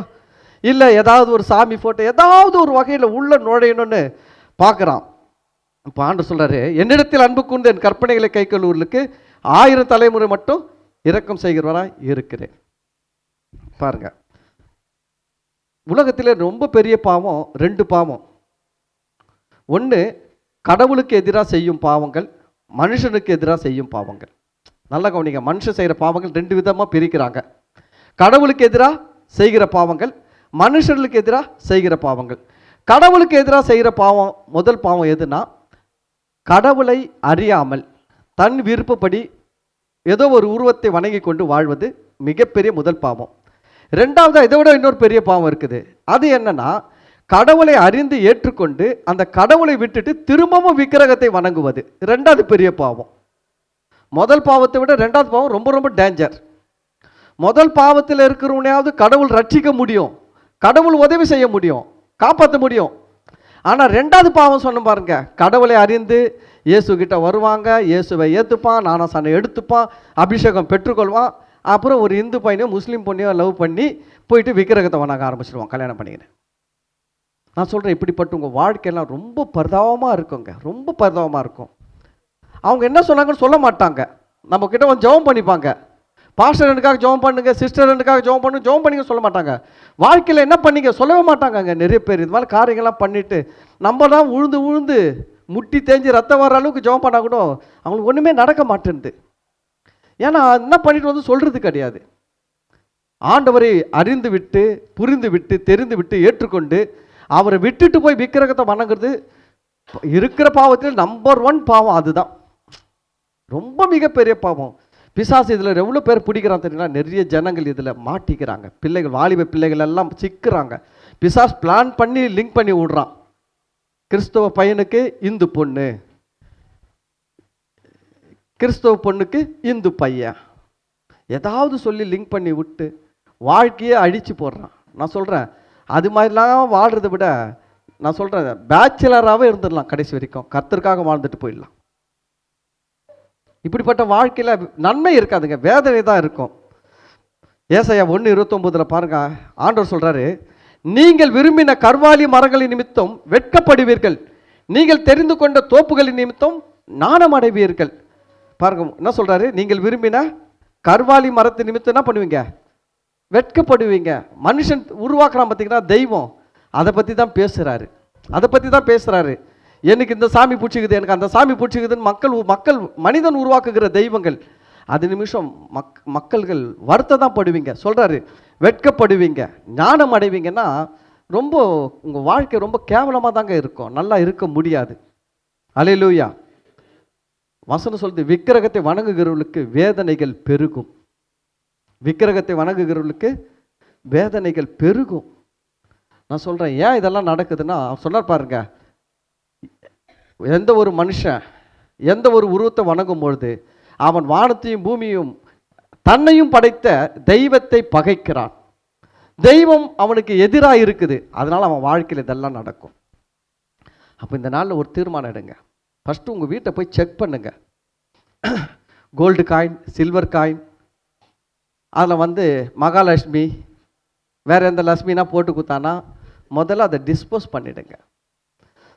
இல்லை ஏதாவது ஒரு சாமி ஃபோட்டோ, ஏதாவது ஒரு வகையில் உள்ள நுழையணும்னு பார்க்குறான். இப்போ ஆண்டவர் சொல்கிறாரு, என்னிடத்தில் அன்பு கூர்ந்து என் கற்பனைகளை கைக்கொள்ளுவர்களுக்கு 1000 தலைமுறை மட்டும் இரக்கம் செய்கிறவராக இருக்கிறேன். பாருங்க, உலகத்திலே ரொம்ப பெரிய பாவம் 2 பாவம். ஒன்று கடவுளுக்கு எதிராக செய்யும் பாவங்கள், மனுஷனுக்கு எதிராக செய்யும் பாவங்கள். நல்லா கவனிங்க, மனுஷன் செய்கிற பாவங்கள் 2 விதமாக பிரிக்கிறாங்க. கடவுளுக்கு எதிராக செய்கிற பாவங்கள், மனுஷர்களுக்கு எதிராக செய்கிற பாவங்கள். கடவுளுக்கு எதிராக செய்கிற பாவம், முதல் பாவம் எதுனா கடவுளை அறியாமல் தன் விருப்பப்படி ஏதோ ஒரு உருவத்தை வணங்கி கொண்டு வாழ்வது மிகப்பெரிய முதல் பாவம். ரெண்டாவது, இதை விட இன்னொரு பெரிய பாவம் இருக்குது. அது என்னன்னா, கடவுளை அறிந்து ஏற்றுக்கொண்டு அந்த கடவுளை விட்டுட்டு திரும்பவும் விக்கிரகத்தை வணங்குவது ரெண்டாவது பெரிய பாவம். முதல் பாவத்தை விட ரெண்டாவது பாவம் ரொம்ப ரொம்ப டேஞ்சர். முதல் பாவத்தில் இருக்கிறவனையாவது கடவுள் ரட்சிக்க முடியும், கடவுள் உதவி செய்ய முடியும், காப்பாற்ற முடியும். ஆனால் ரெண்டாவது பாவம் சொன்ன பாருங்க, கடவுளை அறிந்து இயேசு கிட்ட வருவாங்க, இயேசுவை ஏற்றுப்பான், ஞானஸ்நானம் எடுத்துப்பான், அபிஷேகம் பெற்றுக்கொள்வான். அப்புறம் ஒரு இந்து பையனையோ முஸ்லீம் பொண்ணையோ லவ் பண்ணி போயிட்டு விக்கிரகத்தை வணங்க ஆரம்பிச்சிடுவான் கல்யாணம் பண்ணிக்கிறேன். நான் சொல்கிறேன், இப்படிப்பட்ட உங்கள் வாழ்க்கையெல்லாம் ரொம்ப பரிதாபமாக இருக்குங்க, ரொம்ப பரிதாபமாக இருக்கும். அவங்க என்ன சொன்னாங்கன்னு சொல்ல மாட்டாங்க, நம்ம கிட்ட வந்து ஜெபம் பண்ணிப்பாங்க. பாஸ்டர் ரெண்டுக்காக ஜெபம் பண்ணுங்க, சிஸ்டர் ரெண்டுக்காக ஜெபம் பண்ணுங்க, ஜெபம் பண்ணிங்க சொல்ல மாட்டாங்க. வாழ்க்கையில் என்ன பண்ணீங்க சொல்லவே மாட்டாங்க. நிறைய பேர் இது மாதிரி காரியங்கள்லாம் பண்ணிவிட்டு நம்ம தான் உழுந்து உழுந்து முட்டி தேஞ்சு ரத்தம் வர அளவுக்கு ஜெபம் பண்ணால் கூட அவங்களுக்கு ஒன்றுமே நடக்க மாட்டேன்து. ஏன்னா என்ன பண்ணிட்டு வந்து சொல்கிறது கிடையாது. ஆண்டவரை அறிந்து விட்டு, புரிந்து விட்டு, தெரிந்து விட்டு, ஏற்றுக்கொண்டு அவரை விட்டுட்டு போய் விக்கிரகத்தை வணங்குறது இருக்கிற பாவத்தில் நம்பர் 1 பாவம். அதுதான் ரொம்ப மிகப்பெரிய பாவம். பிசாசு இதில் எவ்வளோ பேர் பிடிக்கிறான் தெரியுங்களா? நிறைய ஜனங்கள் இதில் மாட்டிக்கிறாங்க. பிள்ளைகள், வாலிப பிள்ளைகள் எல்லாம் சிக்கிறாங்க. பிசாஸ் பிளான் பண்ணி லிங்க் பண்ணி விடுறான். கிறிஸ்தவ பையனுக்கு இந்து பொண்ணு, கிறிஸ்தவ பொண்ணுக்கு இந்து பையன், ஏதாவது சொல்லி லிங்க் பண்ணி விட்டு வாழ்க்கையே அழிச்சு போடுறான். நான் சொல்கிறேன், அது மாதிரிலாம் வாழ்கிறத விட நான் சொல்கிறேன் பேச்சுலராகவே இருந்துடலாம் கடைசி வரைக்கும், கர்த்தருக்காக வாழ்ந்துட்டு போயிடலாம். இப்படிப்பட்ட வாழ்க்கையில் நன்மை இருக்காதுங்க, வேதனை தான் இருக்கும். ஏசாயா 1:29 பாருங்க, ஆண்டவர் சொல்கிறாரு, நீங்கள் விரும்பின கர்வாலி மரங்களின் நிமித்தம் வெட்கப்படுவீர்கள், நீங்கள் தெரிந்து கொண்ட தோப்புகளின் நிமித்தம் நாணம் அடைவீர்கள். பாருங்க என்ன சொல்கிறாரு, நீங்கள் விரும்பின கர்வாலி மரத்தின் நிமித்தம் என்ன பண்ணுவீங்க? வெட்கப்படுவீங்க. மனுஷன் உருவாக்குறான் பார்த்தீங்கன்னா தெய்வம், அதை பற்றி தான் பேசுகிறாரு, அதை பற்றி தான் பேசுகிறாரு. எனக்கு இந்த சாமி பிடிச்சிக்குது, எனக்கு அந்த சாமி பிடிச்சிக்குதுன்னு மக்கள் மனிதன் உருவாக்குகிற தெய்வங்கள், அது நிமிஷம் மக்கள்கள் வருத்த தான் படுவீங்க. சொல்கிறாரு, வெட்கப்படுவீங்க, ஞானம் அடைவீங்கன்னா ரொம்ப உங்கள் வாழ்க்கை ரொம்ப கேவலமாக தாங்க இருக்கும், நல்லா இருக்க முடியாது. அல்லேலூயா. வசனம் சொல்லுது, விக்கிரகத்தை வணங்குகிறவர்களுக்கு வேதனைகள் பெருகும். விக்கிரகத்தை வணங்குகிறவர்களுக்கு வேதனைகள் பெருகும். நான் சொல்கிறேன், ஏன் இதெல்லாம் நடக்குதுன்னா, சொன்னார் பாருங்க, எந்த ஒரு மனுஷன் எந்த ஒரு உருவத்தை வணங்கும் பொழுது அவன் வானத்தையும் பூமியும் தன்னையும் படைத்த தெய்வத்தை பகைக்கிறான். தெய்வம் அவனுக்கு எதிராக இருக்குது, அதனால் அவன் வாழ்க்கையில் இதெல்லாம் நடக்கும். அப்போ இந்த நாளில் ஒரு தீர்மானம் எடுங்க. ஃபஸ்ட்டு உங்கள் வீட்டை போய் செக் பண்ணுங்க. கோல்டு காயின், சில்வர் காயின், அதில் மகாலட்சுமி வேறு எந்த லட்சுமினா போட்டு கொடுத்தானா முதல்ல அதை டிஸ்போஸ் பண்ணிவிடுங்க.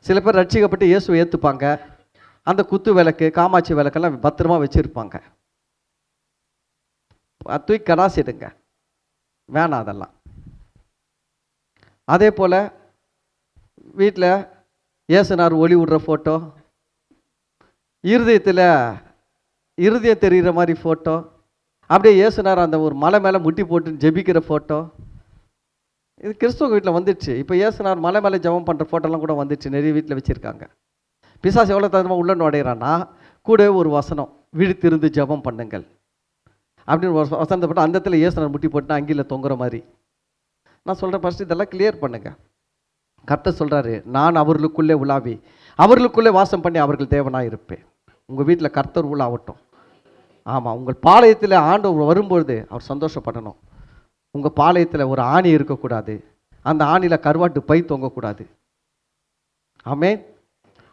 சில பேர் ரட்சிக்கப்பட்டு இயேசுவை ஏற்றுப்பாங்க, அந்த குத்து விளக்கு, காமாட்சி விளக்கெல்லாம் பத்திரமா வச்சுருப்பாங்க, தூக்கி கடாசிடுங்க, வேணாம் அதெல்லாம். அதே போல் வீட்டில் இயேசுனார் ஒளி விடுற ஃபோட்டோ, இருதயம் தெரிகிற மாதிரி ஃபோட்டோ, அப்படியே இயேசுனார் அந்த ஒரு மலை மேலே முட்டி போட்டு ஜெபிக்கிற ஃபோட்டோ, இது கிறிஸ்துவ வீட்டில் வந்துடுச்சு. இப்போ இயேசுனார் மலை மேலே ஜெபம் பண்ணுற ஃபோட்டோலாம் கூட வந்துடுச்சு, நிறைய வீட்டில் வச்சுருக்காங்க. பிசாசு எவ்வளோ தகுந்தமாக உள்ள நுழையிறான்னா, கூட ஒரு வசனம், விழித்திருந்து ஜெபம் பண்ணுங்கள் அப்படின்னு ஒரு வசனத்தை போட்டு அந்த இடத்துல இயேசுனார் முட்டி போட்டுனா அங்கியில் தொங்குற மாதிரி. நான் சொல்கிறேன், ஃபஸ்ட்டு இதெல்லாம் கிளியர் பண்ணுங்கள். கர்த்தர் சொல்கிறாரு, நான் அவர்களுக்குள்ளே உலாவி அவர்களுக்குள்ளே வாசம் பண்ணி அவர்கள் தேவனாக இருப்பேன். உங்கள் வீட்டில் கர்த்தர் உலாவட்டும். ஆமாம், உங்கள் பாளையத்தில் ஆண்டவர் வரும்பொழுது அவர் சந்தோஷப்படணும். உங்கள் பாளையத்தில் ஒரு ஆணி இருக்கக்கூடாது, அந்த ஆணியில் கருவாட்டு பை தொங்கக்கூடாது. ஆமென்.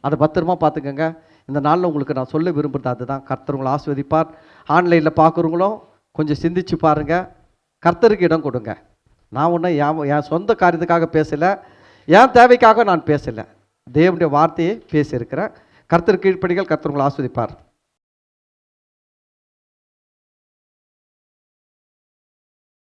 அதை பத்திரமா பார்த்துக்கங்க. இந்த நாளில் உங்களுக்கு நான் சொல்ல விரும்புகிறது அதுதான். கர்த்தர் உங்களை ஆசீர்வதிப்பார். ஆன்லைனில் பார்க்குறவங்களும் கொஞ்சம் சிந்திச்சு பாருங்கள், கர்த்தருக்கு இடம் கொடுங்க. நான் ஒன்றும் என் சொந்த காரியத்துக்காக பேசலை, என் தேவைக்காக நான் பேசலை, தேவனுடைய வார்த்தையை பேசியிருக்கிறேன். கர்த்தர் கீழ்ப்படிகள். கர்த்தர் உங்களை ஆசீர்வதிப்பார்.